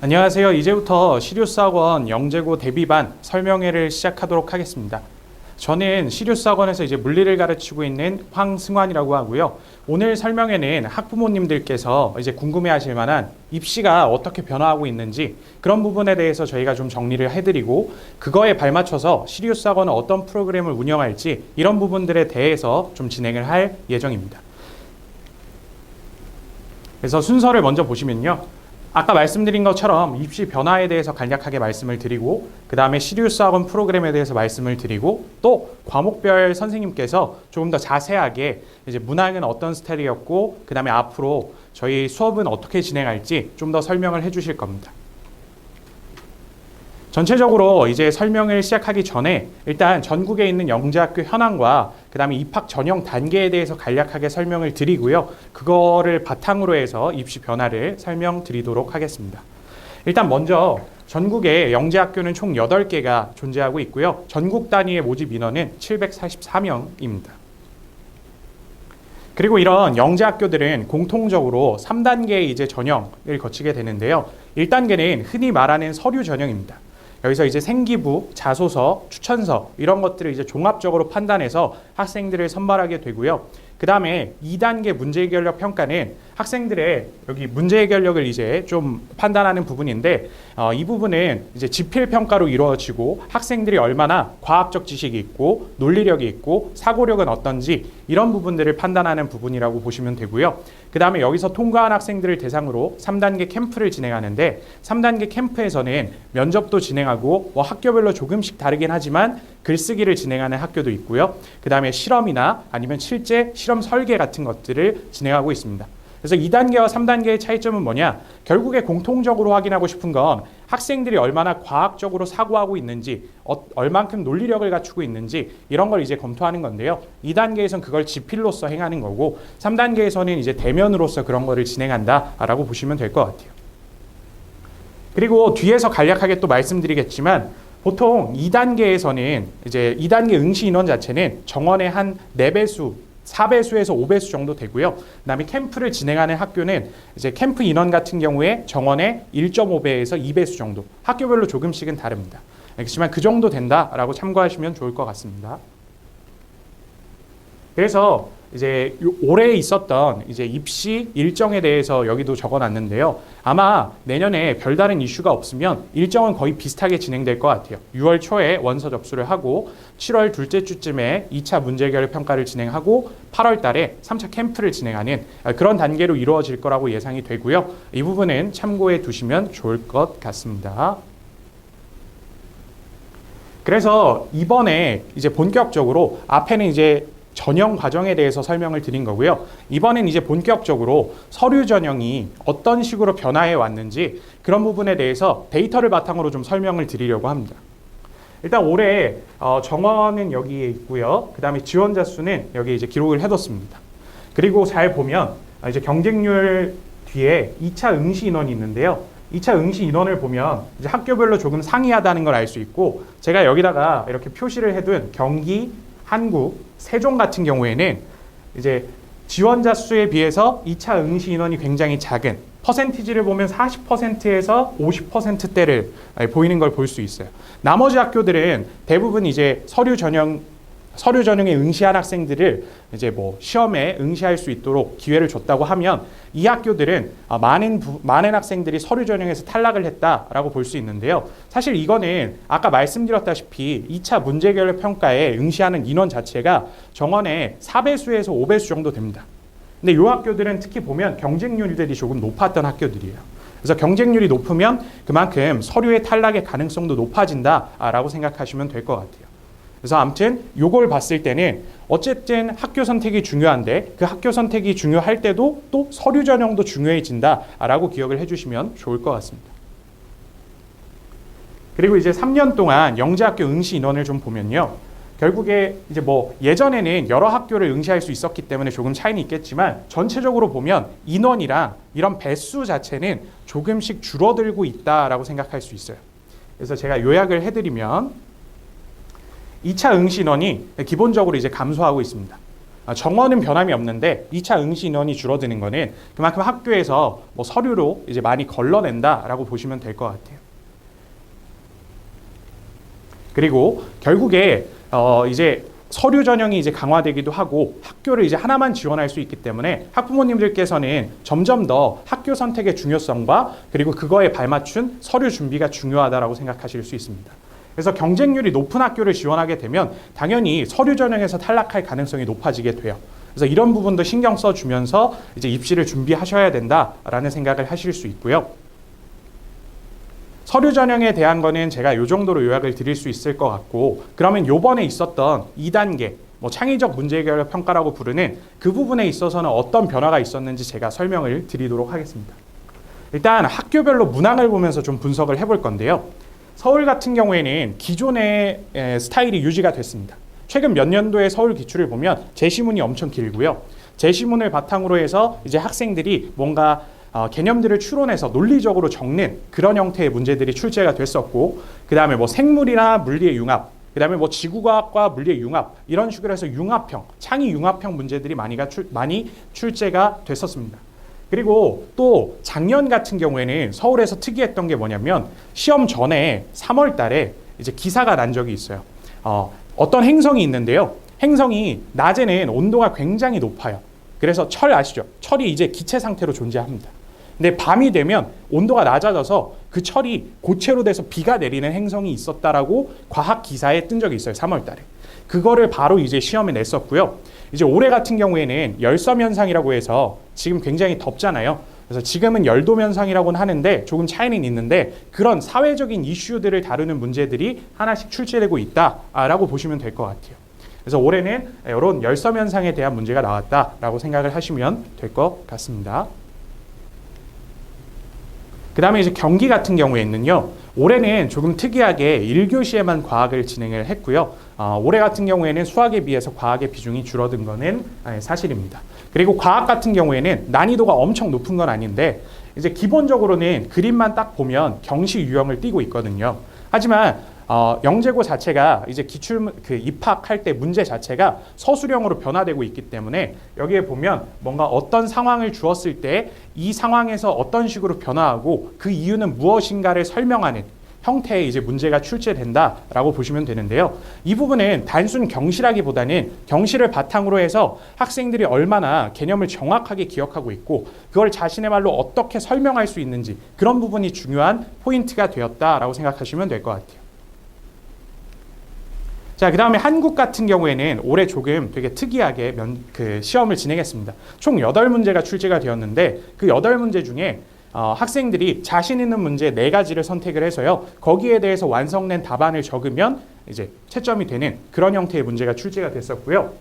안녕하세요. 이제부터 시리우스학원 영재고 대비반 설명회를 시작하도록 하겠습니다. 저는 시리우스학원에서 물리를 가르치고 있는 황승환이라고 하고요. 오늘 설명회는 학부모님들께서 궁금해하실 만한 입시가 어떻게 변화하고 있는지 그런 부분에 대해서 저희가 좀 정리를 해드리고 그거에 발맞춰서 시리우스학원은 어떤 프로그램을 운영할지 이런 부분들에 대해서 좀 진행을 할 예정입니다. 그래서 순서를 먼저 보시면요. 아까 말씀드린 것처럼 입시 변화에 대해서 간략하게 말씀을 드리고 그 다음에 시리우스학원 프로그램에 대해서 말씀을 드리고 또 과목별 선생님께서 조금 더 자세하게 문항은 어떤 스타일이었고 그 다음에 앞으로 저희 수업은 어떻게 진행할지 좀 더 설명을 해주실 겁니다. 전체적으로 설명을 시작하기 전에 일단 전국에 있는 영재학교 현황과 그 다음에 입학 전형 단계에 대해서 간략하게 설명을 드리고요. 그거를 바탕으로 해서 입시 변화를 설명드리도록 하겠습니다. 일단 먼저 전국에 영재학교는 총 8개가 존재하고 있고요. 전국 단위의 모집 인원은 744명입니다. 그리고 이런 영재학교들은 공통적으로 3단계의 전형을 거치게 되는데요. 1단계는 흔히 말하는 서류 전형입니다. 여기서 생기부, 자소서, 추천서 이런 것들을 종합적으로 판단해서 학생들을 선발하게 되고요. 그 다음에 2단계 문제해결력 평가는 학생들의 여기 문제해결력을 좀 판단하는 부분인데 이 부분은 지필평가로 이루어지고 학생들이 얼마나 과학적 지식이 있고 논리력이 있고 사고력은 어떤지 이런 부분들을 판단하는 부분이라고 보시면 되고요. 그 다음에 여기서 통과한 학생들을 대상으로 3단계 캠프를 진행하는데 3단계 캠프에서는 면접도 진행하고 학교별로 조금씩 다르긴 하지만 글쓰기를 진행하는 학교도 있고요. 그 다음에 실험이나 아니면 실제 실험 설계 같은 것들을 진행하고 있습니다. 그래서 2단계와 3단계의 차이점은 뭐냐? 결국에 공통적으로 확인하고 싶은 건 학생들이 얼마나 과학적으로 사고하고 있는지, 얼만큼 논리력을 갖추고 있는지 이런 걸 검토하는 건데요. 2단계에서는 그걸 지필로서 행하는 거고 3단계에서는 대면으로서 그런 거를 진행한다라고 보시면 될 것 같아요. 그리고 뒤에서 간략하게 또 말씀드리겠지만 보통 2단계에서는 2단계 응시 인원 자체는 정원의 한 4배수 4배수에서 5배수 정도 되고요. 그 다음에 캠프를 진행하는 학교는 캠프 인원 같은 경우에 정원의 1.5배에서 2배수 정도. 학교별로 조금씩은 다릅니다. 그렇지만 그 정도 된다라고 참고하시면 좋을 것 같습니다. 그래서 올해 있었던 입시 일정에 대해서 여기도 적어놨는데요. 아마 내년에 별다른 이슈가 없으면 일정은 거의 비슷하게 진행될 것 같아요. 6월 초에 원서 접수를 하고 7월 둘째 주쯤에 2차 문제해결 평가를 진행하고 8월 달에 3차 캠프를 진행하는 그런 단계로 이루어질 거라고 예상이 되고요. 이 부분은 참고해 두시면 좋을 것 같습니다. 그래서 이번에 본격적으로 앞에는 전형 과정에 대해서 설명을 드린 거고요. 이번엔 본격적으로 서류 전형이 어떤 식으로 변화해 왔는지 그런 부분에 대해서 데이터를 바탕으로 좀 설명을 드리려고 합니다. 일단 올해 정원은 여기에 있고요. 그 다음에 지원자 수는 여기 기록을 해뒀습니다. 그리고 잘 보면 경쟁률 뒤에 2차 응시 인원이 있는데요. 2차 응시 인원을 보면 학교별로 조금 상이하다는 걸 알 수 있고 제가 여기다가 이렇게 표시를 해둔 경기, 한국, 세종 같은 경우에는 지원자 수에 비해서 2차 응시 인원이 굉장히 작은 퍼센티지를 보면 40%에서 50%대를 보이는 걸 볼 수 있어요. 나머지 학교들은 대부분 서류 전형에 응시한 학생들을 시험에 응시할 수 있도록 기회를 줬다고 하면 이 학교들은 많은 학생들이 서류 전형에서 탈락을 했다라고 볼 수 있는데요. 사실 이거는 아까 말씀드렸다시피 2차 문제해결 평가에 응시하는 인원 자체가 정원의 4배수에서 5배수 정도 됩니다. 근데 이 학교들은 특히 보면 경쟁률들이 조금 높았던 학교들이에요. 그래서 경쟁률이 높으면 그만큼 서류의 탈락의 가능성도 높아진다라고 생각하시면 될 것 같아요. 그래서 아무튼 요걸 봤을 때는 어쨌든 학교 선택이 중요한데 그 학교 선택이 중요할 때도 또 서류 전형도 중요해진다라고 기억을 해주시면 좋을 것 같습니다. 그리고 3년 동안 영재학교 응시 인원을 좀 보면요. 결국에 예전에는 여러 학교를 응시할 수 있었기 때문에 조금 차이는 있겠지만 전체적으로 보면 인원이랑 이런 배수 자체는 조금씩 줄어들고 있다라고 생각할 수 있어요. 그래서 제가 요약을 해드리면 2차 응시 인원이 기본적으로 감소하고 있습니다. 정원은 변함이 없는데 2차 응시 인원이 줄어드는 거는 그만큼 학교에서 뭐 서류로 이제 많이 걸러낸다라고 보시면 될 것 같아요. 그리고 결국에 이제 서류 전형이 이제 강화되기도 하고 학교를 이제 하나만 지원할 수 있기 때문에 학부모님들께서는 점점 더 학교 선택의 중요성과 그리고 그거에 발맞춘 서류 준비가 중요하다라고 생각하실 수 있습니다. 그래서 경쟁률이 높은 학교를 지원하게 되면 당연히 서류 전형에서 탈락할 가능성이 높아지게 돼요. 그래서 이런 부분도 신경 써주면서 이제 입시를 준비하셔야 된다라는 생각을 하실 수 있고요. 서류 전형에 대한 거는 제가 이 정도로 요약을 드릴 수 있을 것 같고, 그러면 요번에 있었던 2단계 뭐 창의적 문제 해결 평가라고 부르는 그 부분에 있어서는 어떤 변화가 있었는지 제가 설명을 드리도록 하겠습니다. 일단 학교별로 문항을 보면서 좀 분석을 해볼 건데요. 서울 같은 경우에는 기존의 스타일이 유지가 됐습니다. 최근 몇 년도의 서울 기출을 보면 제시문이 엄청 길고요. 제시문을 바탕으로 해서 이제 학생들이 뭔가 개념들을 추론해서 논리적으로 적는 그런 형태의 문제들이 출제가 됐었고, 그 다음에 뭐 생물이나 물리의 융합, 그 다음에 뭐 지구과학과 물리의 융합, 이런 식으로 해서 융합형, 창의 융합형 문제들이 많이 출제가 됐었습니다. 그리고 또 작년 같은 경우에는 서울에서 특이했던 게 뭐냐면 시험 전에 3월 달에 이제 기사가 난 적이 있어요. 어떤 행성이 있는데요. 행성이 낮에는 온도가 굉장히 높아요. 그래서 철 아시죠? 철이 이제 기체 상태로 존재합니다. 근데 밤이 되면 온도가 낮아져서 그 철이 고체로 돼서 비가 내리는 행성이 있었다라고 과학 기사에 뜬 적이 있어요. 3월 달에. 그거를 바로 이제 시험에 냈었고요. 이제 올해 같은 경우에는 열섬 현상이라고 해서 지금 굉장히 덥잖아요. 그래서 지금은 열돔 현상이라고는 하는데 조금 차이는 있는데 그런 사회적인 이슈들을 다루는 문제들이 하나씩 출제되고 있다라고 보시면 될 것 같아요. 그래서 올해는 이런 열섬 현상에 대한 문제가 나왔다라고 생각을 하시면 될 것 같습니다. 그 다음에 이제 경기 같은 경우에는요, 올해는 조금 특이하게 1교시에만 과학을 진행을 했고요. 올해 같은 경우에는 수학에 비해서 과학의 비중이 줄어든 거는 사실입니다. 그리고 과학 같은 경우에는 난이도가 엄청 높은 건 아닌데 이제 기본적으로는 그림만 딱 보면 경시 유형을 띠고 있거든요. 하지만 영재고 자체가 이제 기출 입학할 때 문제 자체가 서술형으로 변화되고 있기 때문에 여기에 보면 뭔가 어떤 상황을 주었을 때 이 상황에서 어떤 식으로 변화하고 그 이유는 무엇인가를 설명하는 형태의 이제 문제가 출제된다라고 보시면 되는데요. 이 부분은 단순 경시라기보다는 경시를 바탕으로 해서 학생들이 얼마나 개념을 정확하게 기억하고 있고 그걸 자신의 말로 어떻게 설명할 수 있는지 그런 부분이 중요한 포인트가 되었다라고 생각하시면 될 것 같아요. 자, 그 다음에 한국 같은 경우에는 올해 조금 되게 특이하게 시험을 진행했습니다. 총 8문제가 출제가 되었는데 그 8문제 중에 학생들이 자신 있는 문제 4가지를 선택을 해서요. 거기에 대해서 완성된 답안을 적으면 이제 채점이 되는 그런 형태의 문제가 출제가 됐었고요.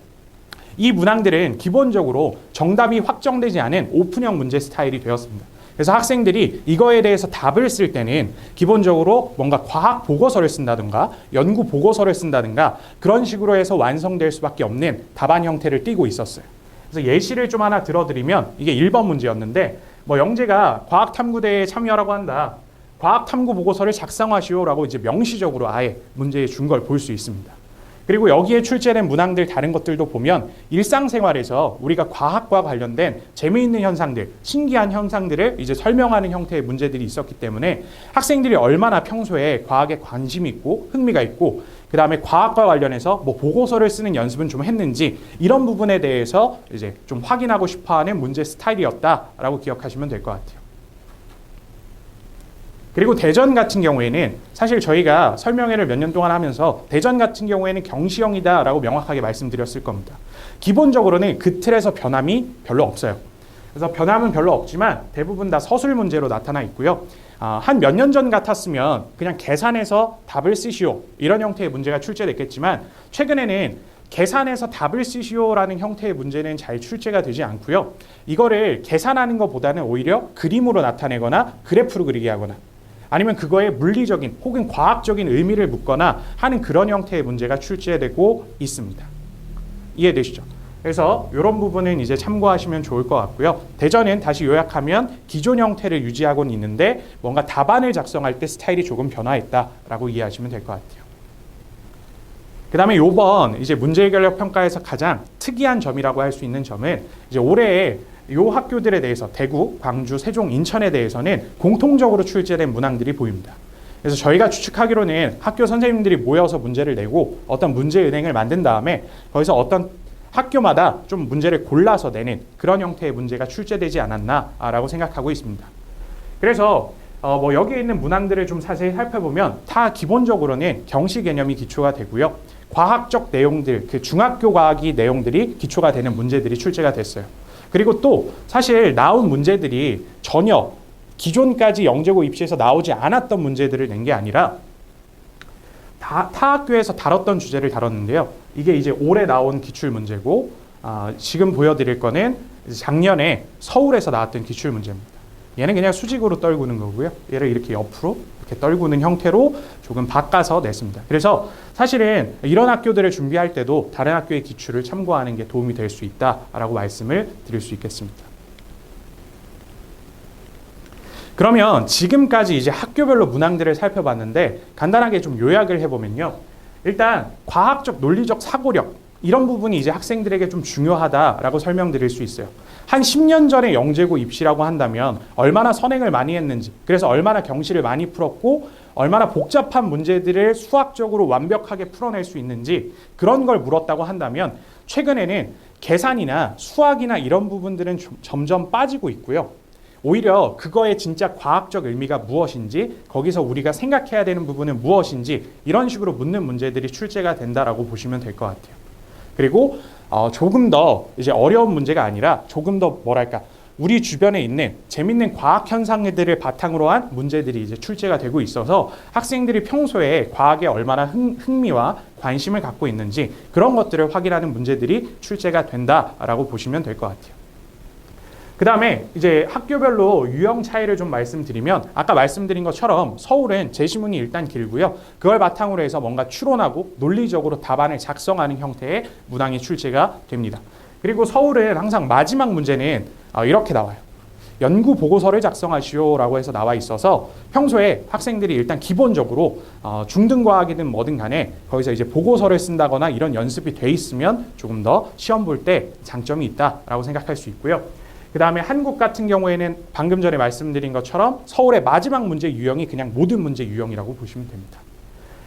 이 문항들은 기본적으로 정답이 확정되지 않은 오픈형 문제 스타일이 되었습니다. 그래서 학생들이 이거에 대해서 답을 쓸 때는 기본적으로 뭔가 과학 보고서를 쓴다든가 연구 보고서를 쓴다든가 그런 식으로 해서 완성될 수밖에 없는 답안 형태를 띠고 있었어요. 그래서 예시를 좀 하나 들어드리면 이게 1번 문제였는데 뭐 영재가 과학탐구대회에 참여하라고 한다. 과학탐구 보고서를 작성하시오라고 이제 명시적으로 아예 문제에 준 걸 볼 수 있습니다. 그리고 여기에 출제된 문항들 다른 것들도 보면 일상생활에서 우리가 과학과 관련된 재미있는 현상들, 신기한 현상들을 이제 설명하는 형태의 문제들이 있었기 때문에 학생들이 얼마나 평소에 과학에 관심이 있고 흥미가 있고 그 다음에 과학과 관련해서 뭐 보고서를 쓰는 연습은 좀 했는지 이런 부분에 대해서 이제 좀 확인하고 싶어하는 문제 스타일이었다라고 기억하시면 될 것 같아요. 그리고 대전 같은 경우에는 사실 저희가 설명회를 몇 년 동안 하면서 대전 같은 경우에는 경시형이다라고 명확하게 말씀드렸을 겁니다. 기본적으로는 그 틀에서 변함이 별로 없어요. 그래서 변함은 별로 없지만 대부분 다 서술 문제로 나타나 있고요. 한 몇 년 전 같았으면 그냥 계산해서 답을 쓰시오 이런 형태의 문제가 출제됐겠지만 최근에는 계산해서 답을 쓰시오라는 형태의 문제는 잘 출제가 되지 않고요. 이거를 계산하는 것보다는 오히려 그림으로 나타내거나 그래프로 그리게 하거나 아니면 그거에 물리적인 혹은 과학적인 의미를 묻거나 하는 그런 형태의 문제가 출제되고 있습니다. 이해되시죠? 그래서 이런 부분은 이제 참고하시면 좋을 것 같고요. 대전은 다시 요약하면 기존 형태를 유지하고는 있는데 뭔가 답안을 작성할 때 스타일이 조금 변화했다라고 이해하시면 될 것 같아요. 그다음에 요번 이제 문제 해결력 평가에서 가장 특이한 점이라고 할 수 있는 점은 이제 올해 요 학교들에 대해서 대구, 광주, 세종, 인천에 대해서는 공통적으로 출제된 문항들이 보입니다. 그래서 저희가 추측하기로는 학교 선생님들이 모여서 문제를 내고 어떤 문제 은행을 만든 다음에 거기서 어떤 학교마다 좀 문제를 골라서 내는 그런 형태의 문제가 출제되지 않았나라고 생각하고 있습니다. 그래서 뭐 여기에 있는 문항들을 좀 자세히 살펴보면 다 기본적으로는 경시 개념이 기초가 되고요. 과학적 내용들, 그 중학교 과학이 내용들이 기초가 되는 문제들이 출제가 됐어요. 그리고 또 사실 나온 문제들이 전혀 기존까지 영재고 입시에서 나오지 않았던 문제들을 낸 게 아니라 타 학교에서 다뤘던 주제를 다뤘는데요. 이게 이제 올해 나온 기출 문제고 지금 보여드릴 거는 작년에 서울에서 나왔던 기출 문제입니다. 얘는 그냥 수직으로 떨구는 거고요. 얘를 이렇게 옆으로 이렇게 떨구는 형태로 조금 바꿔서 냈습니다. 그래서 사실은 이런 학교들을 준비할 때도 다른 학교의 기출을 참고하는 게 도움이 될 수 있다라고 말씀을 드릴 수 있겠습니다. 그러면 지금까지 이제 학교별로 문항들을 살펴봤는데 간단하게 좀 요약을 해보면요. 일단 과학적 논리적 사고력 이런 부분이 이제 학생들에게 좀 중요하다라고 설명드릴 수 있어요. 한 10년 전에 영재고 입시라고 한다면 얼마나 선행을 많이 했는지, 그래서 얼마나 경시를 많이 풀었고 얼마나 복잡한 문제들을 수학적으로 완벽하게 풀어낼 수 있는지 그런 걸 물었다고 한다면 최근에는 계산이나 수학이나 이런 부분들은 점점 빠지고 있고요. 오히려 그거의 진짜 과학적 의미가 무엇인지, 거기서 우리가 생각해야 되는 부분은 무엇인지 이런 식으로 묻는 문제들이 출제가 된다라고 보시면 될 것 같아요. 그리고 조금 더 이제 어려운 문제가 아니라 조금 더 뭐랄까 우리 주변에 있는 재밌는 과학 현상들을 바탕으로 한 문제들이 이제 출제가 되고 있어서 학생들이 평소에 과학에 얼마나 흥미와 관심을 갖고 있는지 그런 것들을 확인하는 문제들이 출제가 된다라고 보시면 될 것 같아요. 그 다음에 이제 학교별로 유형 차이를 좀 말씀드리면 아까 말씀드린 것처럼 서울은 제시문이 일단 길고요. 그걸 바탕으로 해서 뭔가 추론하고 논리적으로 답안을 작성하는 형태의 문항이 출제가 됩니다. 그리고 서울은 항상 마지막 문제는 이렇게 나와요. 연구 보고서를 작성하시오라고 해서 나와 있어서 평소에 학생들이 일단 기본적으로 중등과학이든 뭐든 간에 거기서 이제 보고서를 쓴다거나 이런 연습이 돼 있으면 조금 더 시험 볼 때 장점이 있다라고 생각할 수 있고요. 그 다음에 한국 같은 경우에는 방금 전에 말씀드린 것처럼 서울의 마지막 문제 유형이 그냥 모든 문제 유형이라고 보시면 됩니다.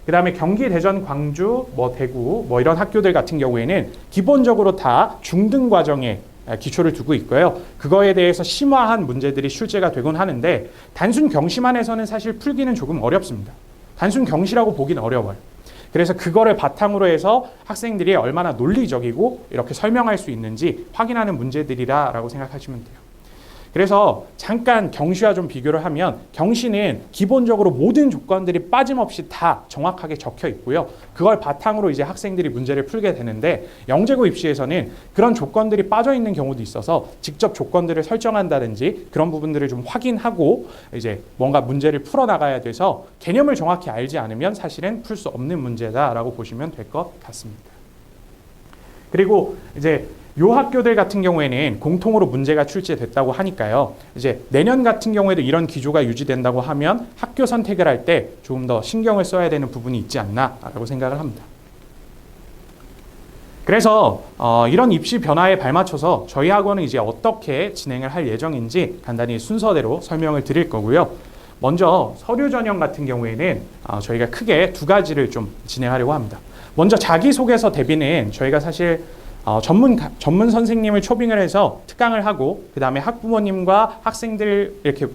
그 다음에 경기, 대전, 광주, 대구 이런 학교들 같은 경우에는 기본적으로 다 중등 과정에 기초를 두고 있고요. 그거에 대해서 심화한 문제들이 출제가 되곤 하는데 단순 경시만 해서는 사실 풀기는 조금 어렵습니다. 단순 경시라고 보기는 어려워요. 그래서 그거를 바탕으로 해서 학생들이 얼마나 논리적이고 이렇게 설명할 수 있는지 확인하는 문제들이라고 생각하시면 돼요. 그래서 잠깐 경시와 좀 비교를 하면 경시는 기본적으로 모든 조건들이 빠짐없이 다 정확하게 적혀 있고요. 그걸 바탕으로 이제 학생들이 문제를 풀게 되는데 영재고 입시에서는 그런 조건들이 빠져 있는 경우도 있어서 직접 조건들을 설정한다든지 그런 부분들을 좀 확인하고 이제 뭔가 문제를 풀어나가야 돼서 개념을 정확히 알지 않으면 사실은 풀 수 없는 문제다라고 보시면 될 것 같습니다. 그리고 이제 요 학교들 같은 경우에는 공통으로 문제가 출제됐다고 하니까요. 이제 내년 같은 경우에도 이런 기조가 유지된다고 하면 학교 선택을 할 때 조금 더 신경을 써야 되는 부분이 있지 않나라고 생각을 합니다. 그래서 이런 입시 변화에 발맞춰서 저희 학원은 이제 어떻게 진행을 할 예정인지 간단히 순서대로 설명을 드릴 거고요. 먼저 서류 전형 같은 경우에는 저희가 크게 두 가지를 좀 진행하려고 합니다. 먼저 자기소개서 대비는 저희가 사실 전문 선생님을 초빙을 해서 특강을 하고 그 다음에 학부모님과 학생들 이렇게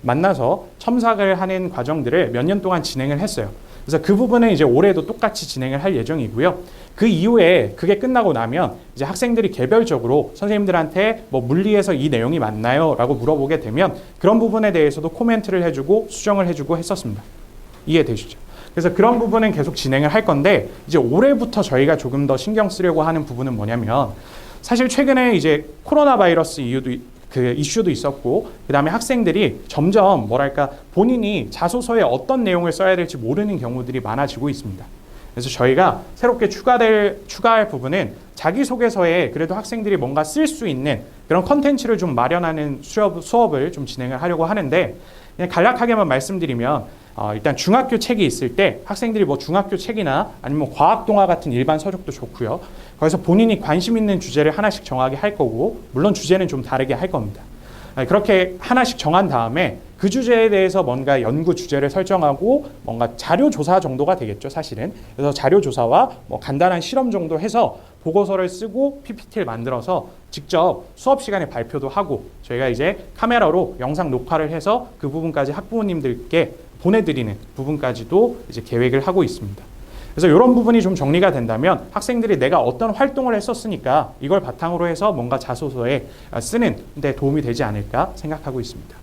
만나서 첨삭을 하는 과정들을 몇 년 동안 진행을 했어요. 그래서 그 부분은 이제 올해도 똑같이 진행을 할 예정이고요. 그 이후에 그게 끝나고 나면 이제 학생들이 개별적으로 선생님들한테 물리에서 이 내용이 맞나요? 라고 물어보게 되면 그런 부분에 대해서도 코멘트를 해주고 수정을 해주고 했었습니다. 이해되시죠? 그래서 그런 부분은 계속 진행을 할 건데 이제 올해부터 저희가 조금 더 신경 쓰려고 하는 부분은 뭐냐면 사실 최근에 이제 코로나 바이러스 이슈도 있었고 그 다음에 학생들이 점점 본인이 자소서에 어떤 내용을 써야 될지 모르는 경우들이 많아지고 있습니다. 그래서 저희가 새롭게 추가할 부분은 자기소개서에 그래도 학생들이 뭔가 쓸 수 있는 그런 컨텐츠를 좀 마련하는 수업을 좀 진행을 하려고 하는데 그냥 간략하게만 말씀드리면 일단 중학교 책이 있을 때 학생들이 뭐 중학교 책이나 아니면 뭐 과학 동화 같은 일반 서적도 좋고요. 거기서 본인이 관심 있는 주제를 하나씩 정하게 할 거고, 물론 주제는 좀 다르게 할 겁니다. 그렇게 하나씩 정한 다음에 그 주제에 대해서 뭔가 연구 주제를 설정하고 뭔가 자료 조사 정도가 되겠죠, 사실은. 그래서 자료 조사와 뭐 간단한 실험 정도 해서 보고서를 쓰고 PPT를 만들어서 직접 수업 시간에 발표도 하고, 저희가 이제 카메라로 영상 녹화를 해서 그 부분까지 학부모님들께 보내드리는 부분까지도 이제 계획을 하고 있습니다. 그래서 이런 부분이 좀 정리가 된다면 학생들이 내가 어떤 활동을 했었으니까 이걸 바탕으로 해서 뭔가 자소서에 쓰는 데 도움이 되지 않을까 생각하고 있습니다.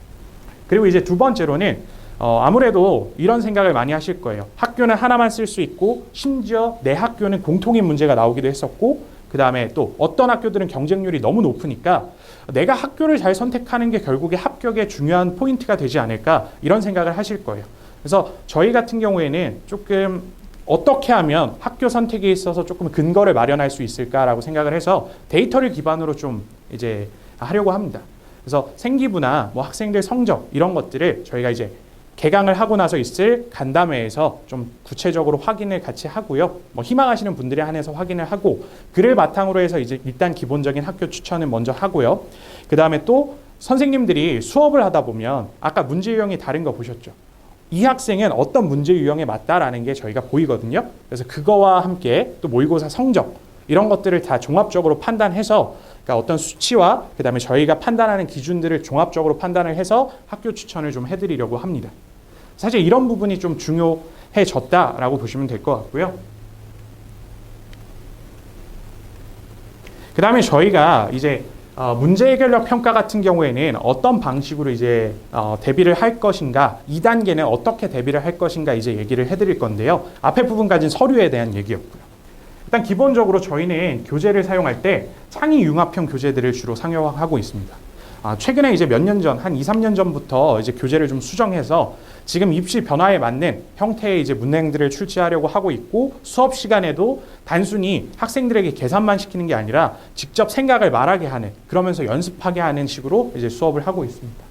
그리고 이제 두 번째로는 아무래도 이런 생각을 많이 하실 거예요. 학교는 하나만 쓸 수 있고, 심지어 내 학교는 공통인 문제가 나오기도 했었고, 그 다음에 또 어떤 학교들은 경쟁률이 너무 높으니까 내가 학교를 잘 선택하는 게 결국에 합격의 중요한 포인트가 되지 않을까, 이런 생각을 하실 거예요. 그래서 저희 같은 경우에는 조금 어떻게 하면 학교 선택에 있어서 조금 근거를 마련할 수 있을까라고 생각을 해서 데이터를 기반으로 좀 이제 하려고 합니다. 그래서 생기부나 뭐 학생들 성적 이런 것들을 저희가 이제 개강을 하고 나서 있을 간담회에서 좀 구체적으로 확인을 같이 하고요. 뭐 희망하시는 분들에 한해서 확인을 하고, 그를 바탕으로 해서 이제 일단 기본적인 학교 추천을 먼저 하고요. 그 다음에 또 선생님들이 수업을 하다 보면 아까 문제 유형이 다른 거 보셨죠? 이 학생은 어떤 문제 유형에 맞다라는 게 저희가 보이거든요. 그래서 그거와 함께 또 모의고사 성적 이런 것들을 다 종합적으로 판단해서, 그러니까 어떤 수치와 그 다음에 저희가 판단하는 기준들을 종합적으로 판단을 해서 학교 추천을 좀 해드리려고 합니다. 사실 이런 부분이 좀 중요해졌다라고 보시면 될 것 같고요. 그 다음에 저희가 이제 문제 해결력 평가 같은 경우에는 어떤 방식으로 이제 대비를 할 것인가, 2단계는 어떻게 대비를 할 것인가 이제 얘기를 해드릴 건데요. 앞에 부분까지는 서류에 대한 얘기였고요. 일단 기본적으로 저희는 교재를 사용할 때 창의 융합형 교재들을 주로 상용하고 있습니다. 최근에 이제 몇 년 전, 한 2, 3년 전부터 이제 교재를 좀 수정해서 지금 입시 변화에 맞는 형태의 이제 문행들을 출시하려고 하고 있고, 수업 시간에도 단순히 학생들에게 계산만 시키는 게 아니라 직접 생각을 말하게 하는, 그러면서 연습하게 하는 식으로 이제 수업을 하고 있습니다.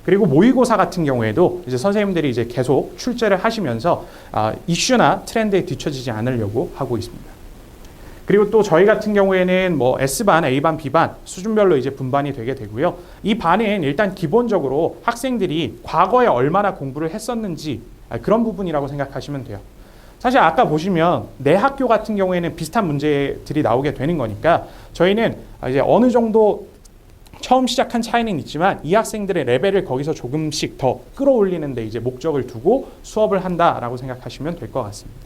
그리고 모의고사 같은 경우에도 이제 선생님들이 이제 계속 출제를 하시면서 이슈나 트렌드에 뒤처지지 않으려고 하고 있습니다. 그리고 또 저희 같은 경우에는 뭐 S반, A반, B반 수준별로 이제 분반이 되게 되고요. 이 반은 일단 기본적으로 학생들이 과거에 얼마나 공부를 했었는지 그런 부분이라고 생각하시면 돼요. 사실 아까 보시면 내 학교 같은 경우에는 비슷한 문제들이 나오게 되는 거니까 저희는 이제 어느 정도 처음 시작한 차이는 있지만 이 학생들의 레벨을 거기서 조금씩 더 끌어올리는 데 이제 목적을 두고 수업을 한다라고 생각하시면 될 것 같습니다.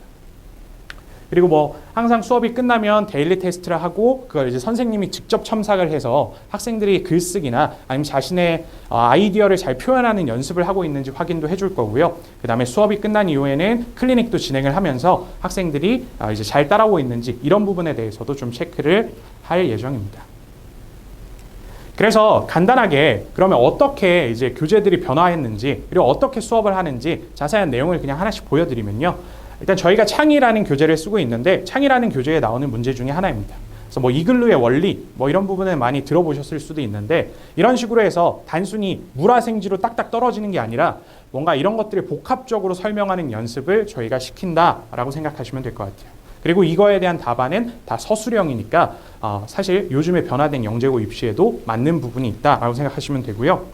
그리고 뭐 항상 수업이 끝나면 데일리 테스트를 하고 그걸 이제 선생님이 직접 첨삭을 해서 학생들이 글쓰기나 아니면 자신의 아이디어를 잘 표현하는 연습을 하고 있는지 확인도 해줄 거고요. 그 다음에 수업이 끝난 이후에는 클리닉도 진행을 하면서 학생들이 이제 잘 따라오고 있는지 이런 부분에 대해서도 좀 체크를 할 예정입니다. 그래서 간단하게 그러면 어떻게 이제 교재들이 변화했는지, 그리고 어떻게 수업을 하는지 자세한 내용을 그냥 하나씩 보여드리면요. 일단 저희가 창의라는 교재를 쓰고 있는데 창의라는 교재에 나오는 문제 중에 하나입니다. 그래서 뭐 이글루의 원리 뭐 이런 부분을 많이 들어보셨을 수도 있는데, 이런 식으로 해서 단순히 물화생지로 딱딱 떨어지는 게 아니라 뭔가 이런 것들을 복합적으로 설명하는 연습을 저희가 시킨다라고 생각하시면 될 것 같아요. 그리고 이거에 대한 답안은 다 서술형이니까 사실 요즘에 변화된 영재고 입시에도 맞는 부분이 있다라고 생각하시면 되고요.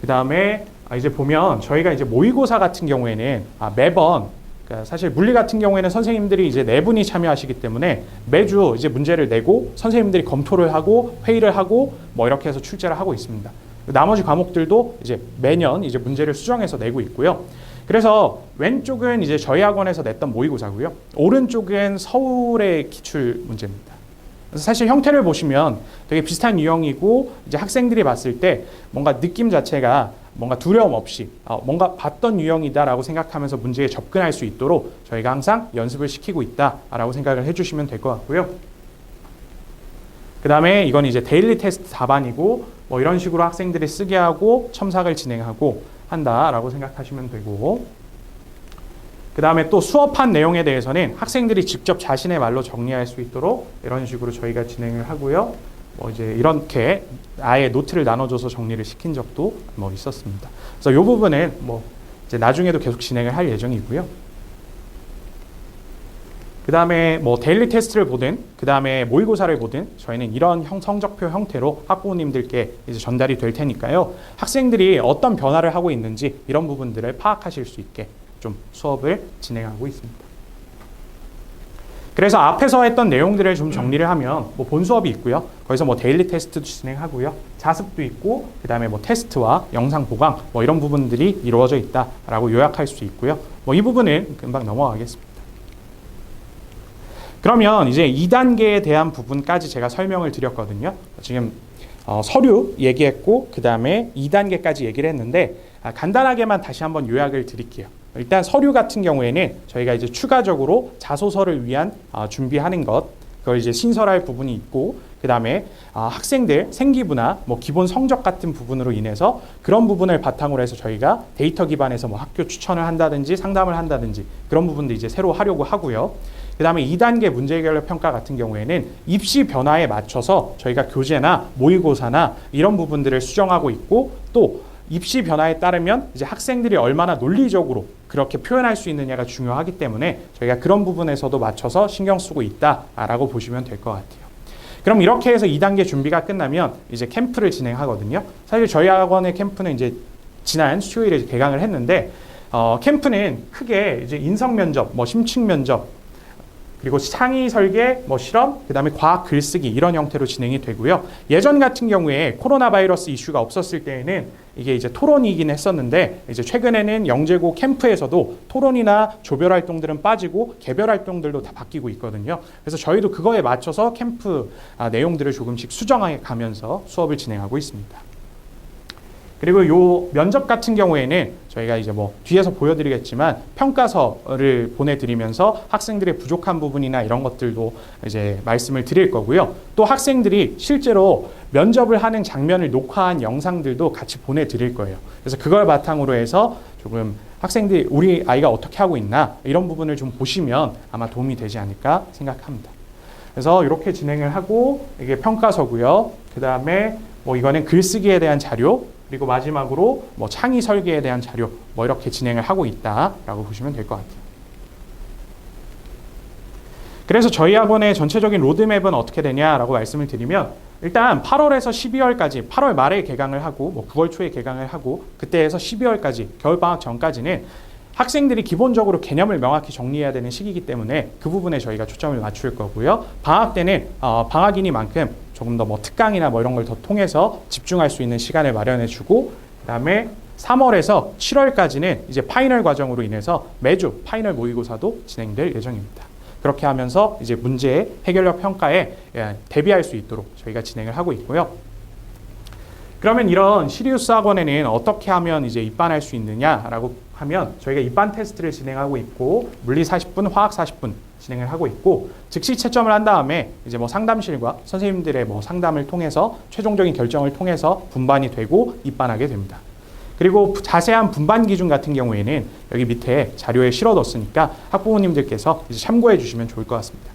그 다음에 이제 보면 저희가 이제 모의고사 같은 경우에는 매번, 그러니까 사실 물리 같은 경우에는 선생님들이 이제 4분이 참여하시기 때문에 매주 이제 문제를 내고 선생님들이 검토를 하고 회의를 하고 뭐 이렇게 해서 출제를 하고 있습니다. 나머지 과목들도 이제 매년 이제 문제를 수정해서 내고 있고요. 그래서 왼쪽은 이제 저희 학원에서 냈던 모의고사고요. 오른쪽은 서울의 기출 문제입니다. 그래서 사실 형태를 보시면 되게 비슷한 유형이고, 이제 학생들이 봤을 때 뭔가 느낌 자체가 뭔가 두려움 없이 뭔가 봤던 유형이다라고 생각하면서 문제에 접근할 수 있도록 저희가 항상 연습을 시키고 있다라고 생각을 해주시면 될 것 같고요. 그 다음에 이건 이제 데일리 테스트 답안이고, 뭐 이런 식으로 학생들이 쓰게 하고 첨삭을 진행하고 한다라고 생각하시면 되고, 그 다음에 또 수업한 내용에 대해서는 학생들이 직접 자신의 말로 정리할 수 있도록 이런 식으로 저희가 진행을 하고요. 뭐 이제 이렇게 아예 노트를 나눠줘서 정리를 시킨 적도 뭐 있었습니다. 그래서 이 부분은 뭐 이제 나중에도 계속 진행을 할 예정이고요. 그 다음에 뭐 데일리 테스트를 보든 그 다음에 모의고사를 보든 저희는 이런 성적표 형태로 학부모님들께 이제 전달이 될 테니까요. 학생들이 어떤 변화를 하고 있는지 이런 부분들을 파악하실 수 있게 좀 수업을 진행하고 있습니다. 그래서 앞에서 했던 내용들을 좀 정리를 하면 뭐 본 수업이 있고요. 거기서 뭐 데일리 테스트도 진행하고요. 자습도 있고 그 다음에 뭐 테스트와 영상 보강 뭐 이런 부분들이 이루어져 있다라고 요약할 수 있고요. 뭐 이 부분은 금방 넘어가겠습니다. 그러면 이제 2단계에 대한 부분까지 제가 설명을 드렸거든요. 지금 서류 얘기했고 그 다음에 2단계까지 얘기를 했는데 간단하게만 다시 한번 요약을 드릴게요. 일단 서류 같은 경우에는 저희가 이제 추가적으로 자소서를 위한 준비하는 것, 그걸 이제 신설할 부분이 있고 그 다음에 학생들 생기부나 뭐 기본 성적 같은 부분으로 인해서 그런 부분을 바탕으로 해서 저희가 데이터 기반에서 뭐 학교 추천을 한다든지 상담을 한다든지 그런 부분도 이제 새로 하려고 하고요. 그 다음에 2단계 문제 해결력 평가 같은 경우에는 입시 변화에 맞춰서 저희가 교재나 모의고사나 이런 부분들을 수정하고 있고 또 입시 변화에 따르면 이제 학생들이 얼마나 논리적으로 그렇게 표현할 수 있느냐가 중요하기 때문에 저희가 그런 부분에서도 맞춰서 신경 쓰고 있다라고 보시면 될 것 같아요. 그럼 이렇게 해서 2단계 준비가 끝나면 이제 캠프를 진행하거든요. 사실 저희 학원의 캠프는 이제 지난 수요일에 개강을 했는데 캠프는 크게 이제 인성 면접, 뭐 심층 면접 그리고 창의 설계, 뭐 실험, 그 다음에 과학 글쓰기 이런 형태로 진행이 되고요. 예전 같은 경우에 코로나 바이러스 이슈가 없었을 때에는 이게 이제 토론이긴 했었는데 이제 최근에는 영재고 캠프에서도 토론이나 조별 활동들은 빠지고 개별 활동들도 다 바뀌고 있거든요. 그래서 저희도 그거에 맞춰서 캠프 내용들을 조금씩 수정해 가면서 수업을 진행하고 있습니다. 그리고 요 면접 같은 경우에는 저희가 이제 뭐 뒤에서 보여드리겠지만 평가서를 보내드리면서 학생들의 부족한 부분이나 이런 것들도 이제 말씀을 드릴 거고요. 또 학생들이 실제로 면접을 하는 장면을 녹화한 영상들도 같이 보내드릴 거예요. 그래서 그걸 바탕으로 해서 조금 학생들이 우리 아이가 어떻게 하고 있나 이런 부분을 좀 보시면 아마 도움이 되지 않을까 생각합니다. 그래서 이렇게 진행을 하고 이게 평가서고요. 그 다음에 뭐 이거는 글쓰기에 대한 자료 그리고 마지막으로 뭐 창의 설계에 대한 자료 뭐 이렇게 진행을 하고 있다라고 보시면 될 것 같아요. 그래서 저희 학원의 전체적인 로드맵은 어떻게 되냐라고 말씀을 드리면 일단 8월에서 12월까지 8월 말에 개강을 하고 뭐 9월 초에 개강을 하고 그때에서 12월까지 겨울방학 전까지는 학생들이 기본적으로 개념을 명확히 정리해야 되는 시기이기 때문에 그 부분에 저희가 초점을 맞출 거고요. 방학 때는 방학이니만큼 조금 더 뭐 특강이나 뭐 이런 걸 더 통해서 집중할 수 있는 시간을 마련해주고 그다음에 3월에서 7월까지는 이제 파이널 과정으로 인해서 매주 파이널 모의고사도 진행될 예정입니다. 그렇게 하면서 이제 문제 해결력 평가에 대비할 수 있도록 저희가 진행을 하고 있고요. 그러면 이런 시리우스 학원에는 어떻게 하면 이제 입반할 수 있느냐라고 하면 저희가 입반 테스트를 진행하고 있고 물리 40분, 화학 40분 진행을 하고 있고 즉시 채점을 한 다음에 이제 뭐 상담실과 선생님들의 뭐 상담을 통해서 최종적인 결정을 통해서 분반이 되고 입반하게 됩니다. 그리고 자세한 분반 기준 같은 경우에는 여기 밑에 자료에 실어뒀으니까 학부모님들께서 이제 참고해 주시면 좋을 것 같습니다.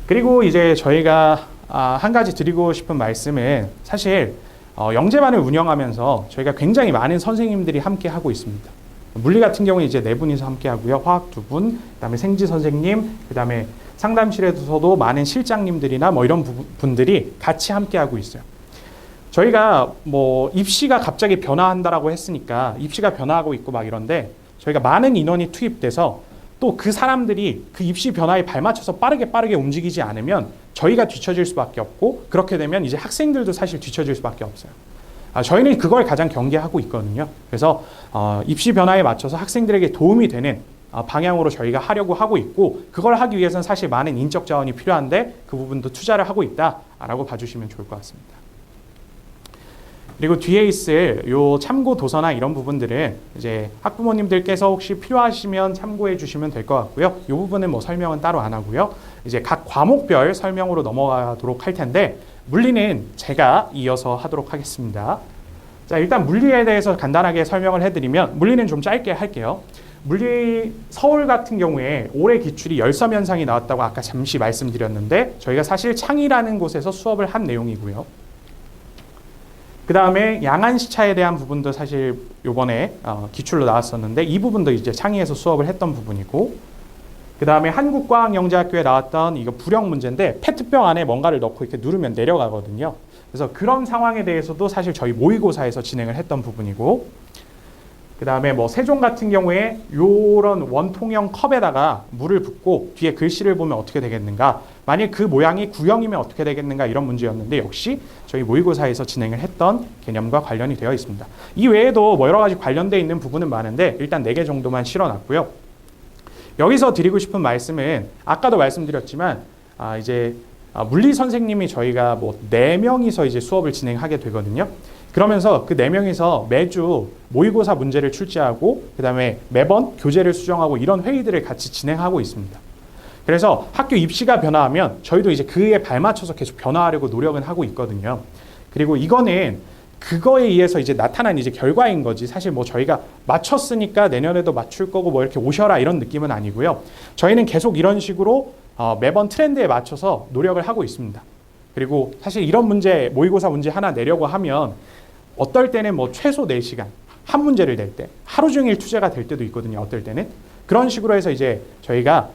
그리고 이제 저희가 한 가지 드리고 싶은 말씀은 사실 영재반을 운영하면서 저희가 굉장히 많은 선생님들이 함께 하고 있습니다. 물리 같은 경우는 이제 4분이서 함께 하고요. 화학 2분, 그다음에 생지 선생님, 그다음에 상담실에서도 많은 실장님들이나 뭐 이런 분들이 같이 함께 하고 있어요. 저희가 뭐 입시가 갑자기 변화한다라고 했으니까 입시가 변화하고 있고 막 이런데 저희가 많은 인원이 투입돼서 또 그 사람들이 그 입시 변화에 발맞춰서 빠르게 움직이지 않으면 저희가 뒤처질 수밖에 없고 그렇게 되면 이제 학생들도 사실 뒤처질 수밖에 없어요. 저희는 그걸 가장 경계하고 있거든요. 그래서 입시 변화에 맞춰서 학생들에게 도움이 되는 방향으로 저희가 하려고 하고 있고 그걸 하기 위해서는 사실 많은 인적 자원이 필요한데 그 부분도 투자를 하고 있다라고 봐주시면 좋을 것 같습니다. 그리고 뒤에 있을 요 참고 도서나 이런 부분들은 이제 학부모님들께서 혹시 필요하시면 참고해 주시면 될 것 같고요. 이 부분은 뭐 설명은 따로 안 하고요. 이제 각 과목별 설명으로 넘어가도록 할 텐데 물리는 제가 이어서 하도록 하겠습니다. 자, 일단 물리에 대해서 간단하게 설명을 해드리면 물리는 좀 짧게 할게요. 물리 서울 같은 경우에 올해 기출이 열섬 현상이 나왔다고 아까 잠시 말씀드렸는데 저희가 사실 창의라는 곳에서 수업을 한 내용이고요. 그 다음에 양안시차에 대한 부분도 사실 요번에 기출로 나왔었는데 이 부분도 이제 창의에서 수업을 했던 부분이고, 그 다음에 한국과학영재학교에 나왔던 이거 불형 문제인데 페트병 안에 뭔가를 넣고 이렇게 누르면 내려가거든요. 그래서 그런 상황에 대해서도 사실 저희 모의고사에서 진행을 했던 부분이고, 그 다음에 뭐 세종 같은 경우에 요런 원통형 컵에다가 물을 붓고 뒤에 글씨를 보면 어떻게 되겠는가, 만약 그 모양이 구형이면 어떻게 되겠는가, 이런 문제였는데 역시 저희 모의고사에서 진행을 했던 개념과 관련이 되어 있습니다. 이 외에도 뭐 여러 가지 관련되어 있는 부분은 많은데 일단 4개 정도만 실어놨고요. 여기서 드리고 싶은 말씀은 아까도 말씀드렸지만 이제 물리 선생님이 저희가 뭐 4명이서 이제 수업을 진행하게 되거든요. 그러면서 그 4명이서 매주 모의고사 문제를 출제하고 그 다음에 매번 교재를 수정하고 이런 회의들을 같이 진행하고 있습니다. 그래서 학교 입시가 변화하면 저희도 이제 그에 발맞춰서 계속 변화하려고 노력은 하고 있거든요. 그리고 이거는 그거에 의해서 이제 나타난 이제 결과인 거지, 사실 뭐 저희가 맞췄으니까 내년에도 맞출 거고 뭐 이렇게 오셔라 이런 느낌은 아니고요. 저희는 계속 이런 식으로 매번 트렌드에 맞춰서 노력을 하고 있습니다. 그리고 사실 이런 문제, 모의고사 문제 하나 내려고 하면 어떨 때는 뭐 최소 4시간, 한 문제를 낼 때 하루 종일 투자가 될 때도 있거든요. 어떨 때는. 그런 식으로 해서 이제 저희가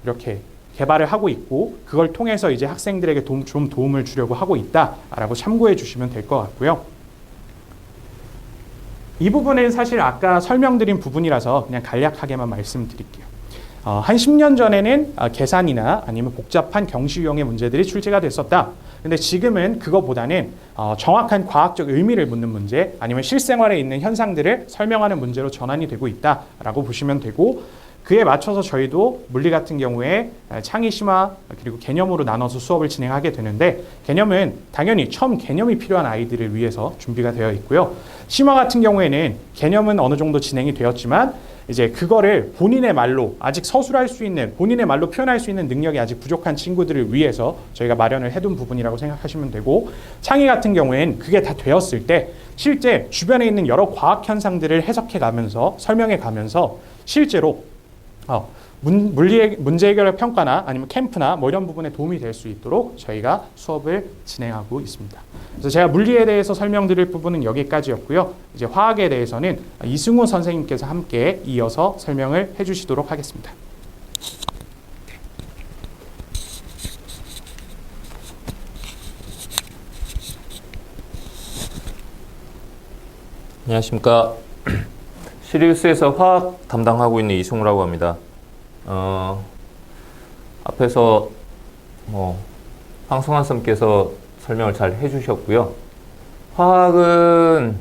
이렇게 개발을 하고 있고, 그걸 통해서 이제 학생들에게 좀 도움을 주려고 하고 있다라고 참고해 주시면 될 것 같고요. 이 부분은 사실 아까 설명드린 부분이라서 그냥 간략하게만 말씀드릴게요. 한 10년 전에는 계산이나 아니면 복잡한 경시 유형의 문제들이 출제가 됐었다. 근데 지금은 그거보다는 정확한 과학적 의미를 묻는 문제, 아니면 실생활에 있는 현상들을 설명하는 문제로 전환이 되고 있다라고 보시면 되고, 그에 맞춰서 저희도 물리 같은 경우에 창의, 심화 그리고 개념으로 나눠서 수업을 진행하게 되는데, 개념은 당연히 처음 개념이 필요한 아이들을 위해서 준비가 되어 있고요. 심화 같은 경우에는 개념은 어느 정도 진행이 되었지만 이제 그거를 본인의 말로 아직 서술할 수 있는, 본인의 말로 표현할 수 있는 능력이 아직 부족한 친구들을 위해서 저희가 마련을 해둔 부분이라고 생각하시면 되고, 창의 같은 경우에는 그게 다 되었을 때 실제 주변에 있는 여러 과학 현상들을 해석해 가면서 설명해 가면서 실제로 물리의 문제 해결 평가나 아니면 캠프나 뭐 이런 부분에 도움이 될 수 있도록 저희가 수업을 진행하고 있습니다. 그래서 제가 물리에 대해서 설명드릴 부분은 여기까지였고요. 이제 화학에 대해서는 이승우 선생님께서 함께 이어서 설명을 해주시도록 하겠습니다. 안녕하십니까. 시리우스에서 화학 담당하고 있는 이승우라고 합니다. 앞에서 황성환 쌤께서 설명을 잘 해주셨고요. 화학은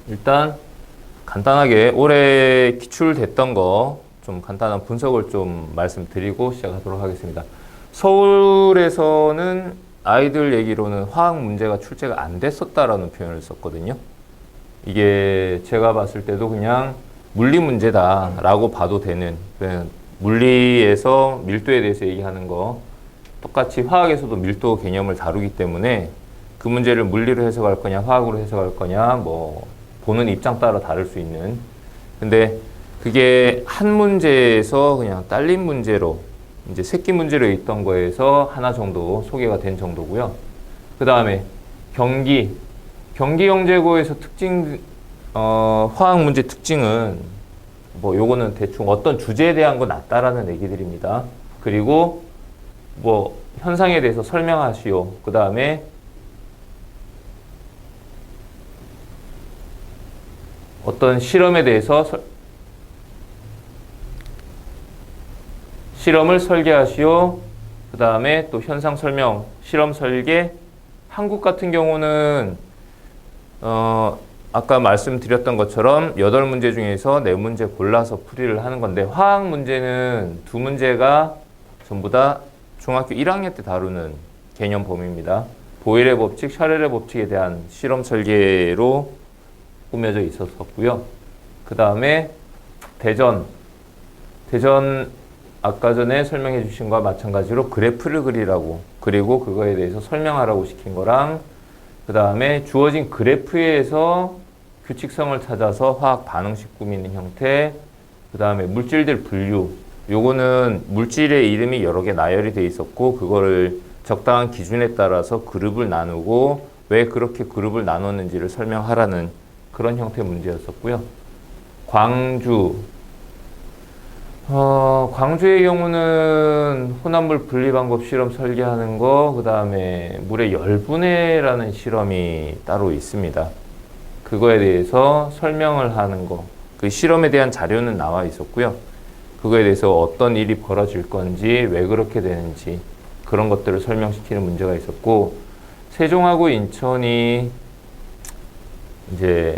일단 간단하게 올해 기출됐던 거 좀 간단한 분석을 좀 말씀드리고 시작하도록 하겠습니다. 서울에서는 아이들 얘기로는 화학 문제가 출제가 안 됐었다라는 표현을 썼거든요. 이게 제가 봤을 때도 그냥 물리 문제다라고 봐도 되는, 물리에서 밀도에 대해서 얘기하는 거 똑같이 화학에서도 밀도 개념을 다루기 때문에 그 문제를 물리로 해석할 거냐 화학으로 해석할 거냐 뭐 보는 입장 따라 다를 수 있는, 근데 그게 한 문제에서 그냥 딸린 문제로 이제 새끼 문제로 있던 거에서 하나 정도 소개가 된 정도고요. 그 다음에 경기영재고에서 특징, 화학 문제 특징은 뭐 요거는 대충 어떤 주제에 대한 거 낫다라는 얘기들입니다. 그리고 뭐 현상에 대해서 설명하시오. 그 다음에 어떤 실험에 대해서 실험을 설계하시오. 그 다음에 또 현상 설명, 실험 설계. 한국 같은 경우는 아까 말씀드렸던 것처럼 8문제 중에서 4문제 골라서 풀이를 하는 건데, 화학 문제는 2문제가 전부 다 중학교 1학년 때 다루는 개념 범위입니다. 보일의 법칙, 샤렐의 법칙에 대한 실험 설계로 꾸며져 있었고요. 그 다음에 대전 아까 전에 설명해 주신 것과 마찬가지로 그래프를 그리라고, 그리고 그거에 대해서 설명하라고 시킨 거랑, 그 다음에 주어진 그래프에서 규칙성을 찾아서 화학 반응식 꾸미는 형태, 그 다음에 물질들 분류, 요거는 물질의 이름이 여러 개 나열이 돼 있었고 그거를 적당한 기준에 따라서 그룹을 나누고 왜 그렇게 그룹을 나눴는지를 설명하라는 그런 형태의 문제였었고요. 광주. 광주의 경우는 혼합물 분리 방법 실험 설계하는 거, 그 다음에 물의 열분해라는 실험이 따로 있습니다. 그거에 대해서 설명을 하는 거, 그 실험에 대한 자료는 나와 있었고요. 그거에 대해서 어떤 일이 벌어질 건지, 왜 그렇게 되는지, 그런 것들을 설명시키는 문제가 있었고, 세종하고 인천이 이제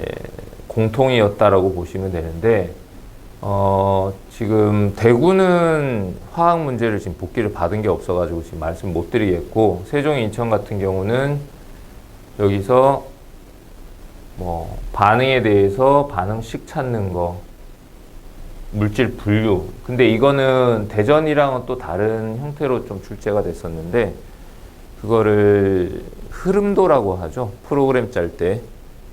공통이었다라고 보시면 되는데, 지금 대구는 화학 문제를 지금 복귀를 받은 게 없어가지고 지금 말씀 못 드리겠고, 세종, 인천 같은 경우는 여기서 뭐 반응에 대해서 반응식 찾는 거, 물질 분류. 근데 이거는 대전이랑은 또 다른 형태로 좀 출제가 됐었는데, 그거를 흐름도라고 하죠. 프로그램 짤 때.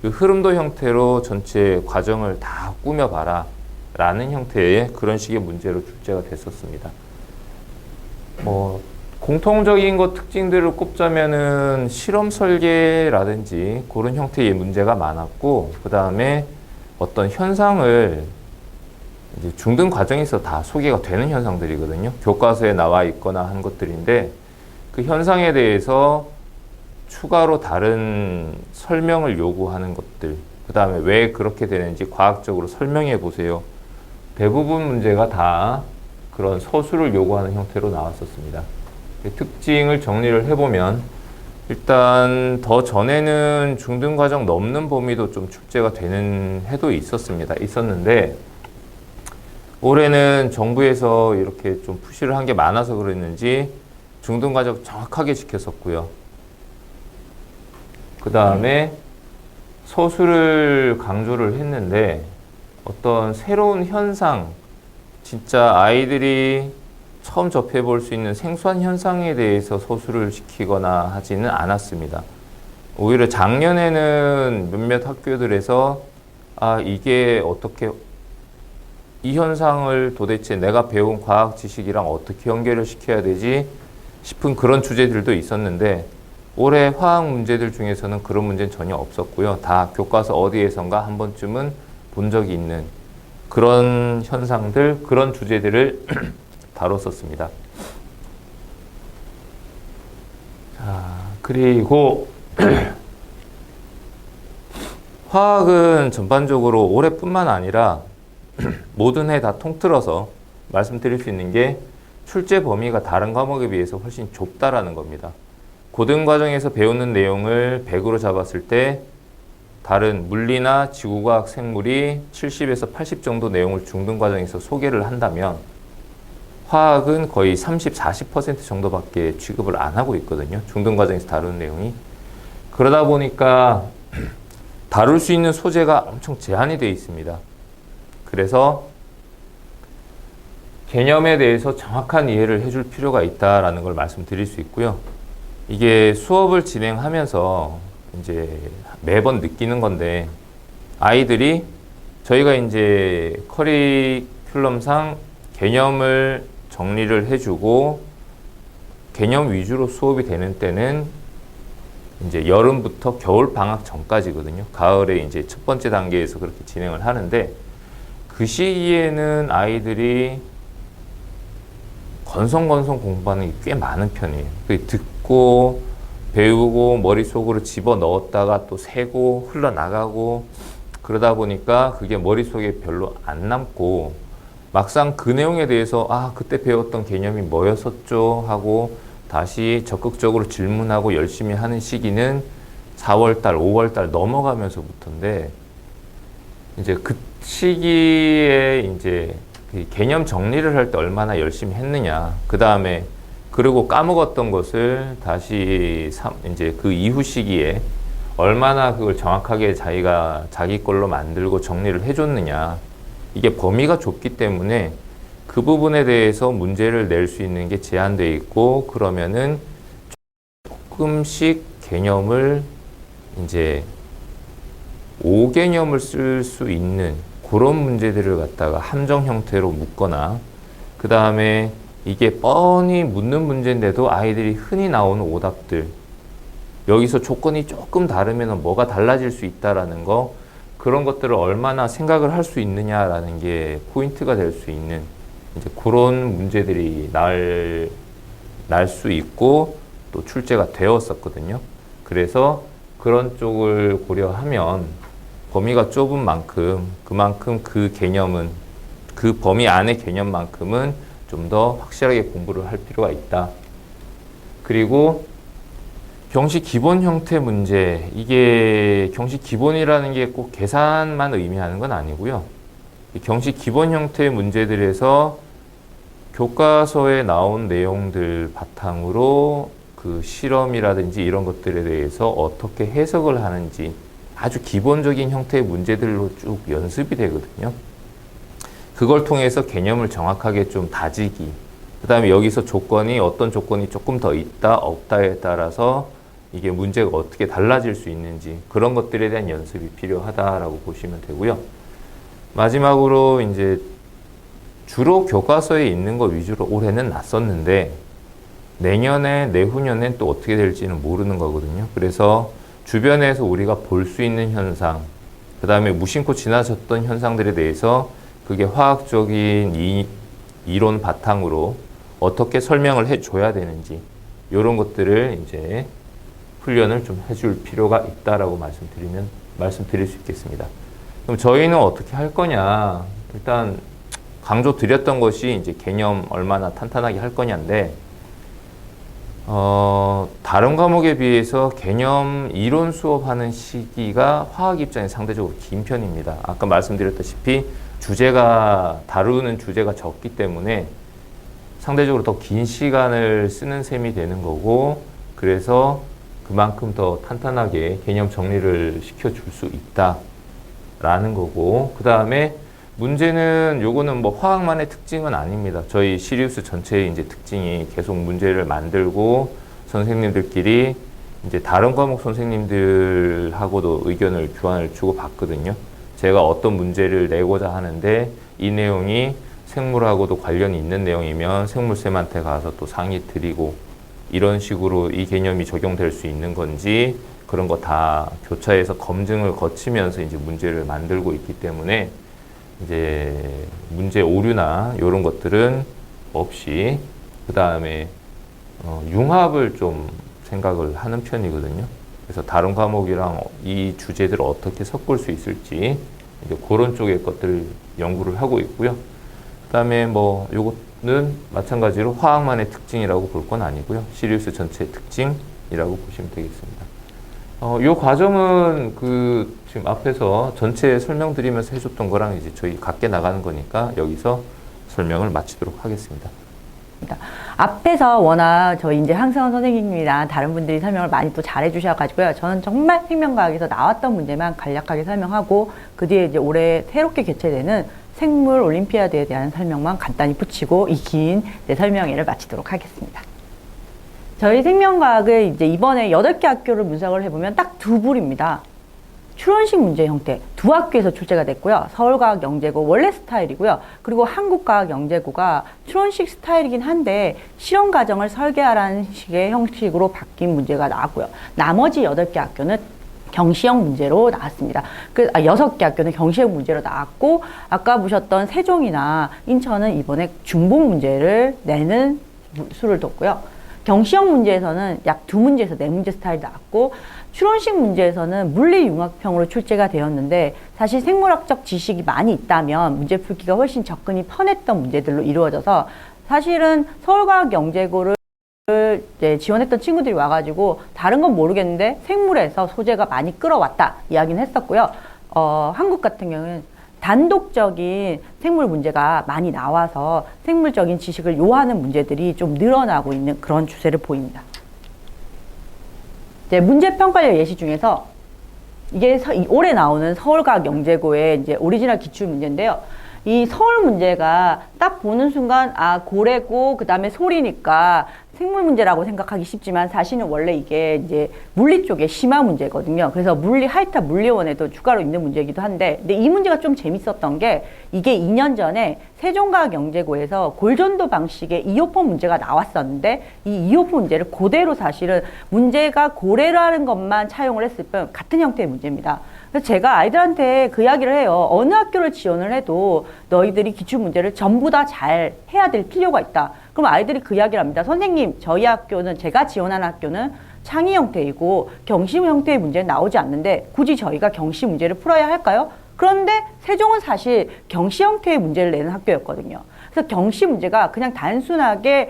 그 흐름도 형태로 전체 과정을 다 꾸며봐라 라는 형태의 그런 식의 문제로 출제가 됐었습니다. 뭐 공통적인 것 특징들을 꼽자면은 실험 설계라든지 그런 형태의 문제가 많았고, 그 다음에 어떤 현상을 이제 중등 과정에서 다 소개가 되는 현상들이거든요. 교과서에 나와 있거나 한 것들인데, 그 현상에 대해서 추가로 다른 설명을 요구하는 것들, 그 다음에 왜 그렇게 되는지 과학적으로 설명해 보세요. 대부분 문제가 다 그런 서술을 요구하는 형태로 나왔었습니다. 특징을 정리를 해보면, 일단 더 전에는 중등과정 넘는 범위도 좀 출제가 되는 해도 있었는데, 올해는 정부에서 이렇게 좀 푸시를 한 게 많아서 그랬는지 중등과정 정확하게 지켰었고요. 그 다음에 서술을 강조를 했는데, 어떤 새로운 현상, 진짜 아이들이 처음 접해볼 수 있는 생소한 현상에 대해서 서술을 시키거나 하지는 않았습니다. 오히려 작년에는 몇몇 학교들에서 이게 어떻게, 이 현상을 도대체 내가 배운 과학 지식이랑 어떻게 연결을 시켜야 되지 싶은 그런 주제들도 있었는데, 올해 화학 문제들 중에서는 그런 문제는 전혀 없었고요. 다 교과서 어디에선가 한 번쯤은 본 적이 있는 그런 현상들, 그런 주제들을 다뤘었습니다. 자, 그리고 화학은 전반적으로 올해뿐만 아니라 모든 해 다 통틀어서 말씀드릴 수 있는 게 출제 범위가 다른 과목에 비해서 훨씬 좁다라는 겁니다. 고등 과정에서 배우는 내용을 100으로 잡았을 때 다른 물리나 지구과학, 생물이 70에서 80 정도 내용을 중등 과정에서 소개를 한다면, 화학은 거의 30, 40% 정도밖에 취급을 안 하고 있거든요. 중등 과정에서 다루는 내용이. 그러다 보니까 다룰 수 있는 소재가 엄청 제한이 되어 있습니다. 그래서 개념에 대해서 정확한 이해를 해줄 필요가 있다라는 걸 말씀드릴 수 있고요. 이게 수업을 진행하면서 이제 매번 느끼는 건데, 아이들이 저희가 이제 커리큘럼상 개념을 정리를 해주고 개념 위주로 수업이 되는 때는 이제 여름부터 겨울 방학 전까지거든요. 가을에 이제 첫 번째 단계에서 그렇게 진행을 하는데, 그 시기에는 아이들이 건성건성 공부하는 게 꽤 많은 편이에요. 듣고 배우고 머릿속으로 집어넣었다가 또 세고 흘러나가고, 그러다 보니까 그게 머릿속에 별로 안 남고, 막상 그 내용에 대해서 그때 배웠던 개념이 뭐였었죠 하고 다시 적극적으로 질문하고 열심히 하는 시기는 4월달, 5월달 넘어가면서부터인데, 이제 그 시기에 이제 개념 정리를 할 때 얼마나 열심히 했느냐, 그 다음에 그리고 까먹었던 것을 다시 이제 그 이후 시기에 얼마나 그걸 정확하게 자기가 자기 걸로 만들고 정리를 해줬느냐, 이게 범위가 좁기 때문에 그 부분에 대해서 문제를 낼 수 있는 게 제한되어 있고, 그러면은 조금씩 개념을 이제 5개념을 쓸 수 있는 그런 문제들을 갖다가 함정 형태로 묻거나, 그 다음에 이게 뻔히 묻는 문제인데도 아이들이 흔히 나오는 오답들, 여기서 조건이 조금 다르면 뭐가 달라질 수 있다라는 거, 그런 것들을 얼마나 생각을 할 수 있느냐라는 게 포인트가 될 수 있는 이제 그런 문제들이 날 수 있고 또 출제가 되었었거든요. 그래서 그런 쪽을 고려하면 범위가 좁은 만큼 그만큼 그 개념은 그 범위 안의 개념만큼은 좀 더 확실하게 공부를 할 필요가 있다. 그리고 경시 기본 형태 문제, 이게 경시 기본이라는 게 꼭 계산만 의미하는 건 아니고요. 이 경시 기본 형태 문제들에서 교과서에 나온 내용들 바탕으로 그 실험이라든지 이런 것들에 대해서 어떻게 해석을 하는지 아주 기본적인 형태의 문제들로 쭉 연습이 되거든요. 그걸 통해서 개념을 정확하게 좀 다지기, 그 다음에 여기서 조건이 어떤 조건이 조금 더 있다 없다에 따라서 이게 문제가 어떻게 달라질 수 있는지 그런 것들에 대한 연습이 필요하다라고 보시면 되고요. 마지막으로 이제 주로 교과서에 있는 거 위주로 올해는 났었는데 내년에 내후년엔 또 어떻게 될지는 모르는 거거든요. 그래서 주변에서 우리가 볼 수 있는 현상, 그 다음에 무심코 지나쳤던 현상들에 대해서 그게 화학적인 이론 바탕으로 어떻게 설명을 해줘야 되는지 이런 것들을 이제 훈련을 좀 해줄 필요가 있다라고 말씀드릴 수 있겠습니다. 그럼 저희는 어떻게 할 거냐? 일단 강조 드렸던 것이 이제 개념 얼마나 탄탄하게 할 거냐인데, 다른 과목에 비해서 개념 이론 수업하는 시기가 화학 입장에 상대적으로 긴 편입니다. 아까 말씀드렸다시피 다루는 주제가 적기 때문에 상대적으로 더 긴 시간을 쓰는 셈이 되는 거고, 그래서 그만큼 더 탄탄하게 개념 정리를 시켜줄 수 있다라는 거고, 그 다음에 문제는 요거는 뭐 화학만의 특징은 아닙니다. 저희 시리우스 전체의 이제 특징이 계속 문제를 만들고 선생님들끼리 이제 다른 과목 선생님들하고도 의견을 교환을 주고 받거든요. 제가 어떤 문제를 내고자 하는데 이 내용이 생물하고도 관련이 있는 내용이면 생물쌤한테 가서 또 상의 드리고, 이런 식으로 이 개념이 적용될 수 있는 건지 그런 거 다 교차해서 검증을 거치면서 이제 문제를 만들고 있기 때문에 이제 문제 오류나 이런 것들은 없이, 그 다음에 융합을 좀 생각을 하는 편이거든요. 그래서 다른 과목이랑 이 주제들을 어떻게 섞을 수 있을지 이제 그런 쪽의 것들을 연구를 하고 있고요. 그 다음에 뭐 요거는 마찬가지로 화학만의 특징이라고 볼 건 아니고요. 시리우스 전체의 특징이라고 보시면 되겠습니다. 요 과정은 지금 앞에서 전체 설명드리면서 해줬던 거랑 이제 저희 각계 나가는 거니까 여기서 설명을 마치도록 하겠습니다. 앞에서 워낙 저희 이제 황세원 선생님이랑 다른 분들이 설명을 많이 또 잘해 주셔가지고요. 저는 정말 생명과학에서 나왔던 문제만 간략하게 설명하고, 그 뒤에 이제 올해 새롭게 개최되는 생물 올림피아드에 대한 설명만 간단히 붙이고 이 긴 설명회를 마치도록 하겠습니다. 저희 생명과학을 이제 이번에 8개 학교를 분석을 해보면 딱 두 부류입니다. 추론식 문제 형태 두 학교에서 출제가 됐고요. 서울과학영재고 원래 스타일이고요. 그리고 한국과학영재고가 추론식 스타일이긴 한데 실험 과정을 설계하라는 식의 형식으로 바뀐 문제가 나왔고요. 나머지 8개 학교는 경시형 문제로 나왔습니다. 6개 학교는 경시형 문제로 나왔고, 아까 보셨던 세종이나 인천은 이번에 중복 문제를 내는 수를 뒀고요. 경시형 문제에서는 약 2문제에서 4문제 스타일이 나왔고, 추론식 문제에서는 물리융합형으로 출제가 되었는데, 사실 생물학적 지식이 많이 있다면 문제 풀기가 훨씬 접근이 편했던 문제들로 이루어져서, 사실은 서울과학영재고를 이제 지원했던 친구들이 와가지고 다른 건 모르겠는데 생물에서 소재가 많이 끌어왔다 이야기는 했었고요. 한국 같은 경우는 단독적인 생물 문제가 많이 나와서 생물적인 지식을 요하는 문제들이 좀 늘어나고 있는 그런 추세를 보입니다. 이제 문제평가력 예시 중에서 이게 올해 나오는 서울과학영재고의 이제 오리지널 기출 문제인데요. 이 서울 문제가 딱 보는 순간 고래고 그 다음에 소리니까 생물 문제라고 생각하기 쉽지만 사실은 원래 이게 이제 물리 쪽에 심화 문제거든요. 그래서 하이탑 물리원에도 추가로 있는 문제이기도 한데, 근데 이 문제가 좀 재밌었던 게 이게 2년 전에 세종과학영재고에서 골전도 방식의 이호폰 문제가 나왔었는데, 이 이호폰 문제를 그대로 사실은 문제가 고래라는 것만 차용을 했을 뿐 같은 형태의 문제입니다. 그래서 제가 아이들한테 그 이야기를 해요. 어느 학교를 지원을 해도 너희들이 기출문제를 전부 다 잘 해야 될 필요가 있다. 그럼 아이들이 그 이야기를 합니다. 선생님, 저희 학교는, 제가 지원하는 학교는 창의 형태이고 경시 형태의 문제는 나오지 않는데 굳이 저희가 경시 문제를 풀어야 할까요? 그런데 세종은 사실 경시 형태의 문제를 내는 학교였거든요. 그래서 경시 문제가 그냥 단순하게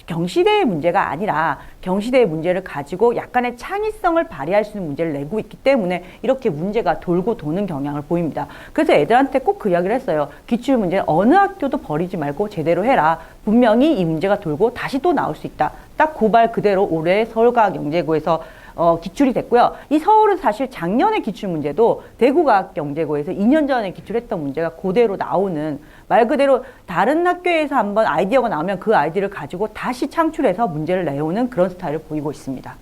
경시대의 문제가 아니라 경시대의 문제를 가지고 약간의 창의성을 발휘할 수 있는 문제를 내고 있기 때문에 이렇게 문제가 돌고 도는 경향을 보입니다. 그래서 애들한테 꼭 그 이야기를 했어요. 기출문제는 어느 학교도 버리지 말고 제대로 해라. 분명히 이 문제가 돌고 다시 또 나올 수 있다. 딱 그 말 그대로 올해 서울과학영재고에서 기출이 됐고요. 이 서울은 사실 작년의 기출문제도 대구과학영재고에서 2년 전에 기출했던 문제가 그대로 나오는, 말 그대로 다른 학교에서 한번 아이디어가 나오면 그 아이디어를 가지고 다시 창출해서 문제를 내오는 그런 스타일을 보이고 있습니다.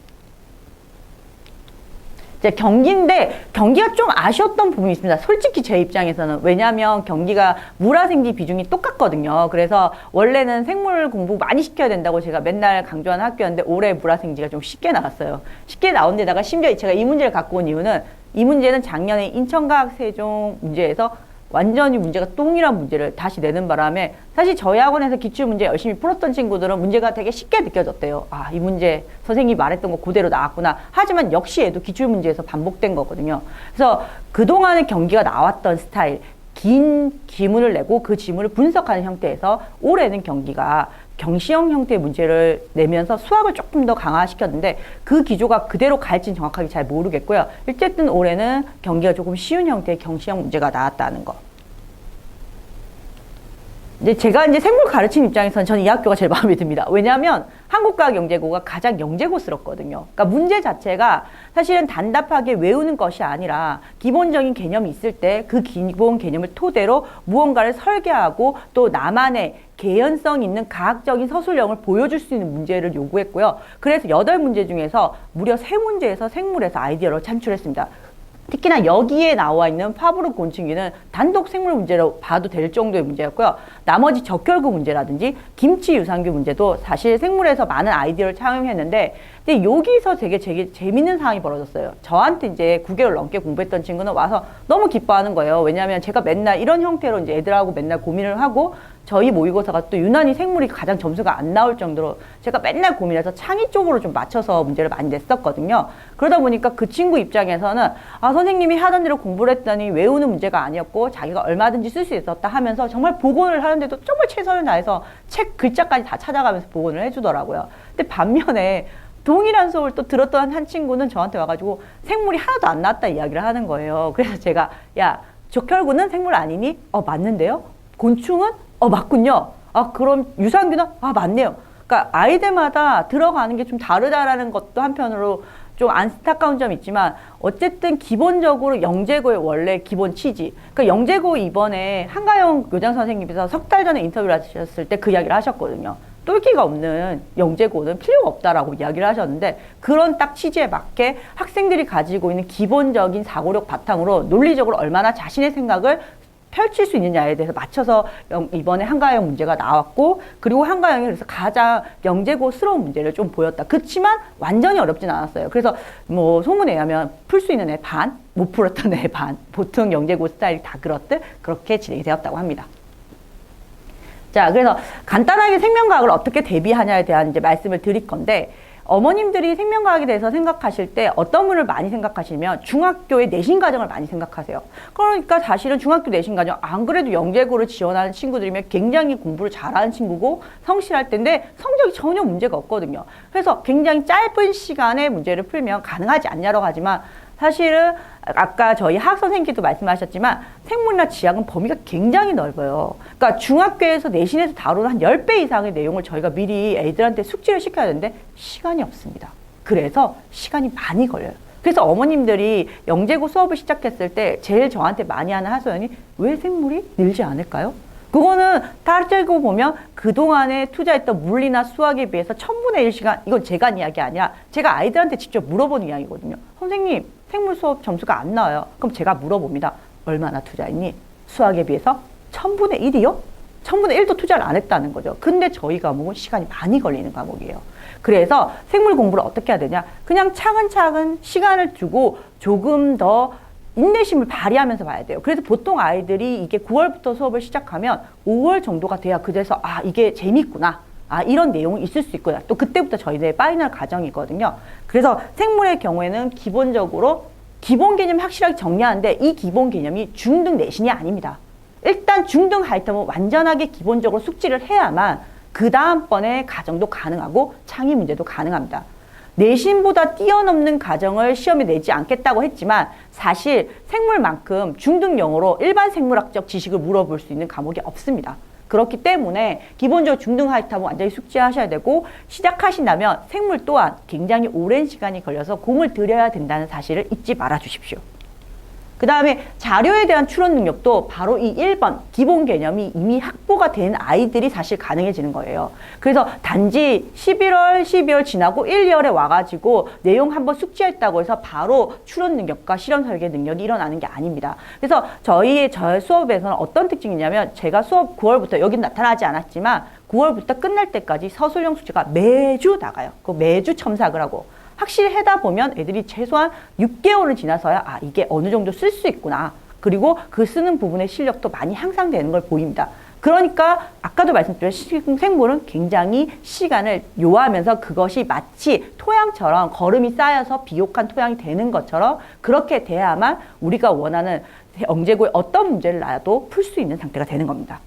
이제 경기인데 경기가 좀 아쉬웠던 부분이 있습니다. 솔직히 제 입장에서는. 왜냐하면 경기가 물화생지 비중이 똑같거든요. 그래서 원래는 생물 공부 많이 시켜야 된다고 제가 맨날 강조하는 학교였는데 올해 물화생지가 좀 쉽게 나왔어요. 쉽게 나온 데다가 심지어 제가 이 문제를 갖고 온 이유는 이 문제는 작년에 인천과학 세종 문제에서 완전히 문제가 동일한 문제를 다시 내는 바람에 사실 저희 학원에서 기출문제 열심히 풀었던 친구들은 문제가 되게 쉽게 느껴졌대요. 아, 이 문제 선생님이 말했던 거 그대로 나왔구나. 하지만 역시 얘도 기출문제에서 반복된 거거든요. 그래서 그동안의 경기가 나왔던 스타일, 긴 지문을 내고 그 지문을 분석하는 형태에서 올해는 경기가 경시형 형태의 문제를 내면서 수학을 조금 더 강화시켰는데 그 기조가 그대로 갈지는 정확하게 잘 모르겠고요. 어쨌든 올해는 경기가 조금 쉬운 형태의 경시형 문제가 나왔다는 거. 이제 제가 이제 생물 가르치는 입장에서는 저는 이 학교가 제일 마음에 듭니다. 왜냐하면 한국과학영재고가 가장 영재고스럽거든요. 그러니까 문제 자체가 사실은 단답하게 외우는 것이 아니라 기본적인 개념이 있을 때 그 기본 개념을 토대로 무언가를 설계하고 또 나만의 개연성 있는 과학적인 서술형을 보여줄 수 있는 문제를 요구했고요. 그래서 8문제 중에서 무려 3문제에서 생물에서 아이디어를 창출했습니다. 특히나 여기에 나와 있는 파브르 곤충기는 단독 생물 문제로 봐도 될 정도의 문제였고요. 나머지 적혈구 문제라든지 김치 유산균 문제도 사실 생물에서 많은 아이디어를 차용했는데, 근데 여기서 되게 재밌는 상황이 벌어졌어요. 저한테 이제 9개월 넘게 공부했던 친구는 와서 너무 기뻐하는 거예요. 왜냐하면 제가 맨날 이런 형태로 이제 애들하고 맨날 고민을 하고 저희 모의고사가 또 유난히 생물이 가장 점수가 안 나올 정도로 제가 맨날 고민해서 창의 쪽으로 좀 맞춰서 문제를 많이 냈었거든요. 그러다 보니까 그 친구 입장에서는 아, 선생님이 하던 대로 공부를 했더니 외우는 문제가 아니었고 자기가 얼마든지 쓸 수 있었다 하면서 정말 복원을 하는데도 정말 최선을 다해서 책 글자까지 다 찾아가면서 복원을 해주더라고요. 근데 반면에 동일한 수업을 또 들었던 한 친구는 저한테 와가지고 생물이 하나도 안 나왔다 이야기를 하는 거예요. 그래서 제가 야, 적혈구는 생물 아니니? 맞는데요? 곤충은? 맞군요. 아, 그럼 유산균은? 아, 맞네요. 그러니까 아이들마다 들어가는 게 좀 다르다라는 것도 한편으로 좀 안타까운 점이 있지만 어쨌든 기본적으로 영재고의 원래 기본 취지. 그러니까 영재고 이번에 한가영 교장 선생님께서 석 달 전에 인터뷰를 하셨을 때 그 이야기를 하셨거든요. 똘끼가 없는 영재고는 필요가 없다라고 이야기를 하셨는데 그런 딱 취지에 맞게 학생들이 가지고 있는 기본적인 사고력 바탕으로 논리적으로 얼마나 자신의 생각을 펼칠 수 있느냐에 대해서 맞춰서 이번에 한가영 문제가 나왔고, 그리고 한가영이 그래서 가장 영재고스러운 문제를 좀 보였다. 그렇지만 완전히 어렵진 않았어요. 그래서 뭐 소문에 의하면 풀 수 있는 애 반, 못 풀었던 애 반, 보통 영재고 스타일이 다 그렇듯 그렇게 진행이 되었다고 합니다. 자, 그래서 간단하게 생명과학을 어떻게 대비하냐에 대한 이제 말씀을 드릴 건데, 어머님들이 생명과학에 대해서 생각하실 때 어떤 분을 많이 생각하시면 중학교의 내신 과정을 많이 생각하세요. 그러니까 사실은 중학교 내신 과정, 안 그래도 영재고를 지원하는 친구들이면 굉장히 공부를 잘하는 친구고 성실할 텐데 성적이 전혀 문제가 없거든요. 그래서 굉장히 짧은 시간에 문제를 풀면 가능하지 않냐라고 하지만 사실은 아까 저희 학학 선생님께도 말씀하셨지만 생물이나 지학은 범위가 굉장히 넓어요. 그러니까 중학교에서 내신에서 다루는 한 10배 이상의 내용을 저희가 미리 애들한테 숙지를 시켜야 되는데 시간이 없습니다. 그래서 시간이 많이 걸려요. 그래서 어머님들이 영재고 수업을 시작했을 때 제일 저한테 많이 하는 하소연이 왜 생물이 늘지 않을까요? 그거는 따지고 보면 그동안에 투자했던 물리나 수학에 비해서 1,000분의 1시간, 이건 제가 한 이야기 아니라 제가 아이들한테 직접 물어보는 이야기거든요. 선생님, 생물 수업 점수가 안 나와요. 그럼 제가 물어봅니다. 얼마나 투자했니? 수학에 비해서 1,000분의 1이요? 1,000분의 1도 투자를 안 했다는 거죠. 근데 저희 과목은 시간이 많이 걸리는 과목이에요. 그래서 생물 공부를 어떻게 해야 되냐? 그냥 차근차근 시간을 두고 조금 더 인내심을 발휘하면서 봐야 돼요. 그래서 보통 아이들이 이게 9월부터 수업을 시작하면 5월 정도가 돼야 그래서 아, 이게 재밌구나. 아, 이런 내용이 있을 수 있구나. 또 그때부터 저희들의 파이널 과정이거든요. 그래서 생물의 경우에는 기본적으로 기본 개념 확실하게 정리하는데 이 기본 개념이 중등 내신이 아닙니다. 일단 중등 하이텀은 완전하게 기본적으로 숙지를 해야만 그 다음번에 가정도 가능하고 창의 문제도 가능합니다. 내신보다 뛰어넘는 가정을 시험에 내지 않겠다고 했지만 사실 생물만큼 중등 영어로 일반 생물학적 지식을 물어볼 수 있는 과목이 없습니다. 그렇기 때문에 기본적으로 중등 하이탑은 완전히 숙지하셔야 되고 시작하신다면 생물 또한 굉장히 오랜 시간이 걸려서 공을 들여야 된다는 사실을 잊지 말아 주십시오. 그 다음에 자료에 대한 추론 능력도 바로 이 1번 기본 개념이 이미 확보가 된 아이들이 사실 가능해지는 거예요. 그래서 단지 11월, 12월 지나고 1, 2월에 와가지고 내용 한번 숙지했다고 해서 바로 추론 능력과 실험 설계 능력이 일어나는 게 아닙니다. 그래서 저희 수업에서는 어떤 특징이 있냐면 제가 수업 9월부터 여긴 나타나지 않았지만 9월부터 끝날 때까지 서술형 숙제가 매주 나가요. 그 매주 첨삭을 하고 확실히 하다 보면 애들이 최소한 6개월을 지나서야 아, 이게 어느 정도 쓸 수 있구나. 그리고 그 쓰는 부분의 실력도 많이 향상되는 걸 보입니다. 그러니까 아까도 말씀드린 생물은 굉장히 시간을 요하면서 그것이 마치 토양처럼 거름이 쌓여서 비옥한 토양이 되는 것처럼 그렇게 돼야만 우리가 원하는 영재고의 어떤 문제를 놔도 풀 수 있는 상태가 되는 겁니다.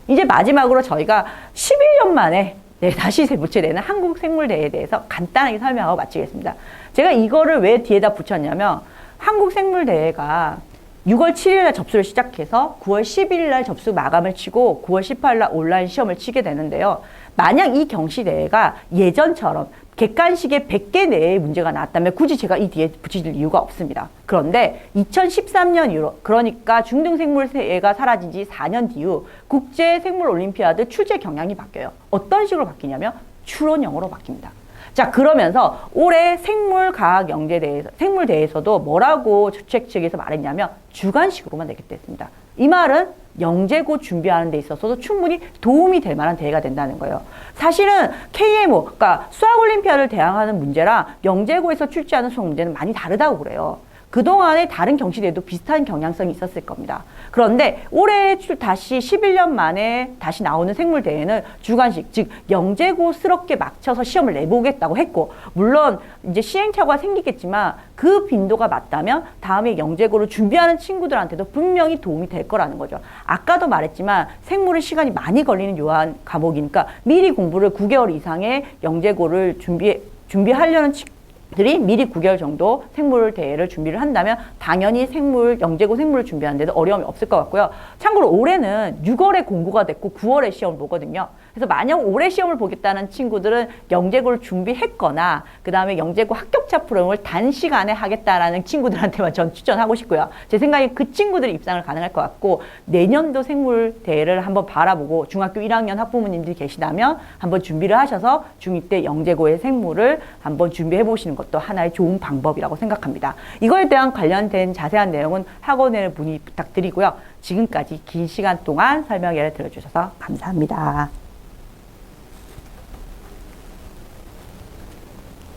이제 마지막으로 저희가 11년 만에 다시 개최되는 한국생물대회에 대해서 간단하게 설명하고 마치겠습니다. 제가 이거를 왜 뒤에다 붙였냐면 한국생물대회가 6월 7일날 접수를 시작해서 9월 11일날 접수 마감을 치고 9월 18일날 온라인 시험을 치게 되는데요. 만약 이 경시대회가 예전처럼 객관식에 100개 내의 문제가 나왔다면 굳이 제가 이 뒤에 붙일 이유가 없습니다. 그런데 2013년 이후로 그러니까 중등생물대회가 사라진 지 4년 뒤후 국제생물올림피아드 출제 경향이 바뀌어요. 어떤 식으로 바뀌냐면 추론형으로 바뀝니다. 자, 그러면서 올해 생물대회에서도 뭐라고 주최 측에서 말했냐면 주관식으로만 내겠다. 이 말은 영재고 준비하는 데 있어서도 충분히 도움이 될 만한 대회가 된다는 거예요. 사실은 KMO, 그러니까 수학올림피아드를 대항하는 문제랑 영재고에서 출제하는 수학 문제는 많이 다르다고 그래요. 그동안에 다른 경시대회도 비슷한 경향성이 있었을 겁니다. 그런데 올해 다시 11년 만에 다시 나오는 생물대회는 주관식, 즉 영재고스럽게 맞춰서 시험을 내보겠다고 했고 물론 이제 시행착오가 생기겠지만 그 빈도가 맞다면 다음에 영재고를 준비하는 친구들한테도 분명히 도움이 될 거라는 거죠. 아까도 말했지만 생물은 시간이 많이 걸리는 요한 과목이니까 미리 공부를 9개월 이상의 영재고를 준비하려는 들이 미리 9개월 정도 생물 대회를 준비를 한다면 당연히 영재고 생물을 준비하는데도 어려움이 없을 것 같고요. 참고로 올해는 6월에 공고가 됐고 9월에 시험을 보거든요. 그래서 만약 올해 시험을 보겠다는 친구들은 영재고를 준비했거나 그 다음에 영재고 합격자 프로그램을 단시간에 하겠다라는 친구들한테만 전 추천하고 싶고요. 제 생각에 그 친구들이 입상을 가능할 것 같고 내년도 생물 대회를 한번 바라보고 중학교 1학년 학부모님들이 계시다면 한번 준비를 하셔서 중2 때 영재고의 생물을 한번 준비해 보시는 것도 하나의 좋은 방법이라고 생각합니다. 이거에 대한 관련된 자세한 내용은 학원에 문의 부탁드리고요. 지금까지 긴 시간 동안 설명회를 들어주셔서 감사합니다.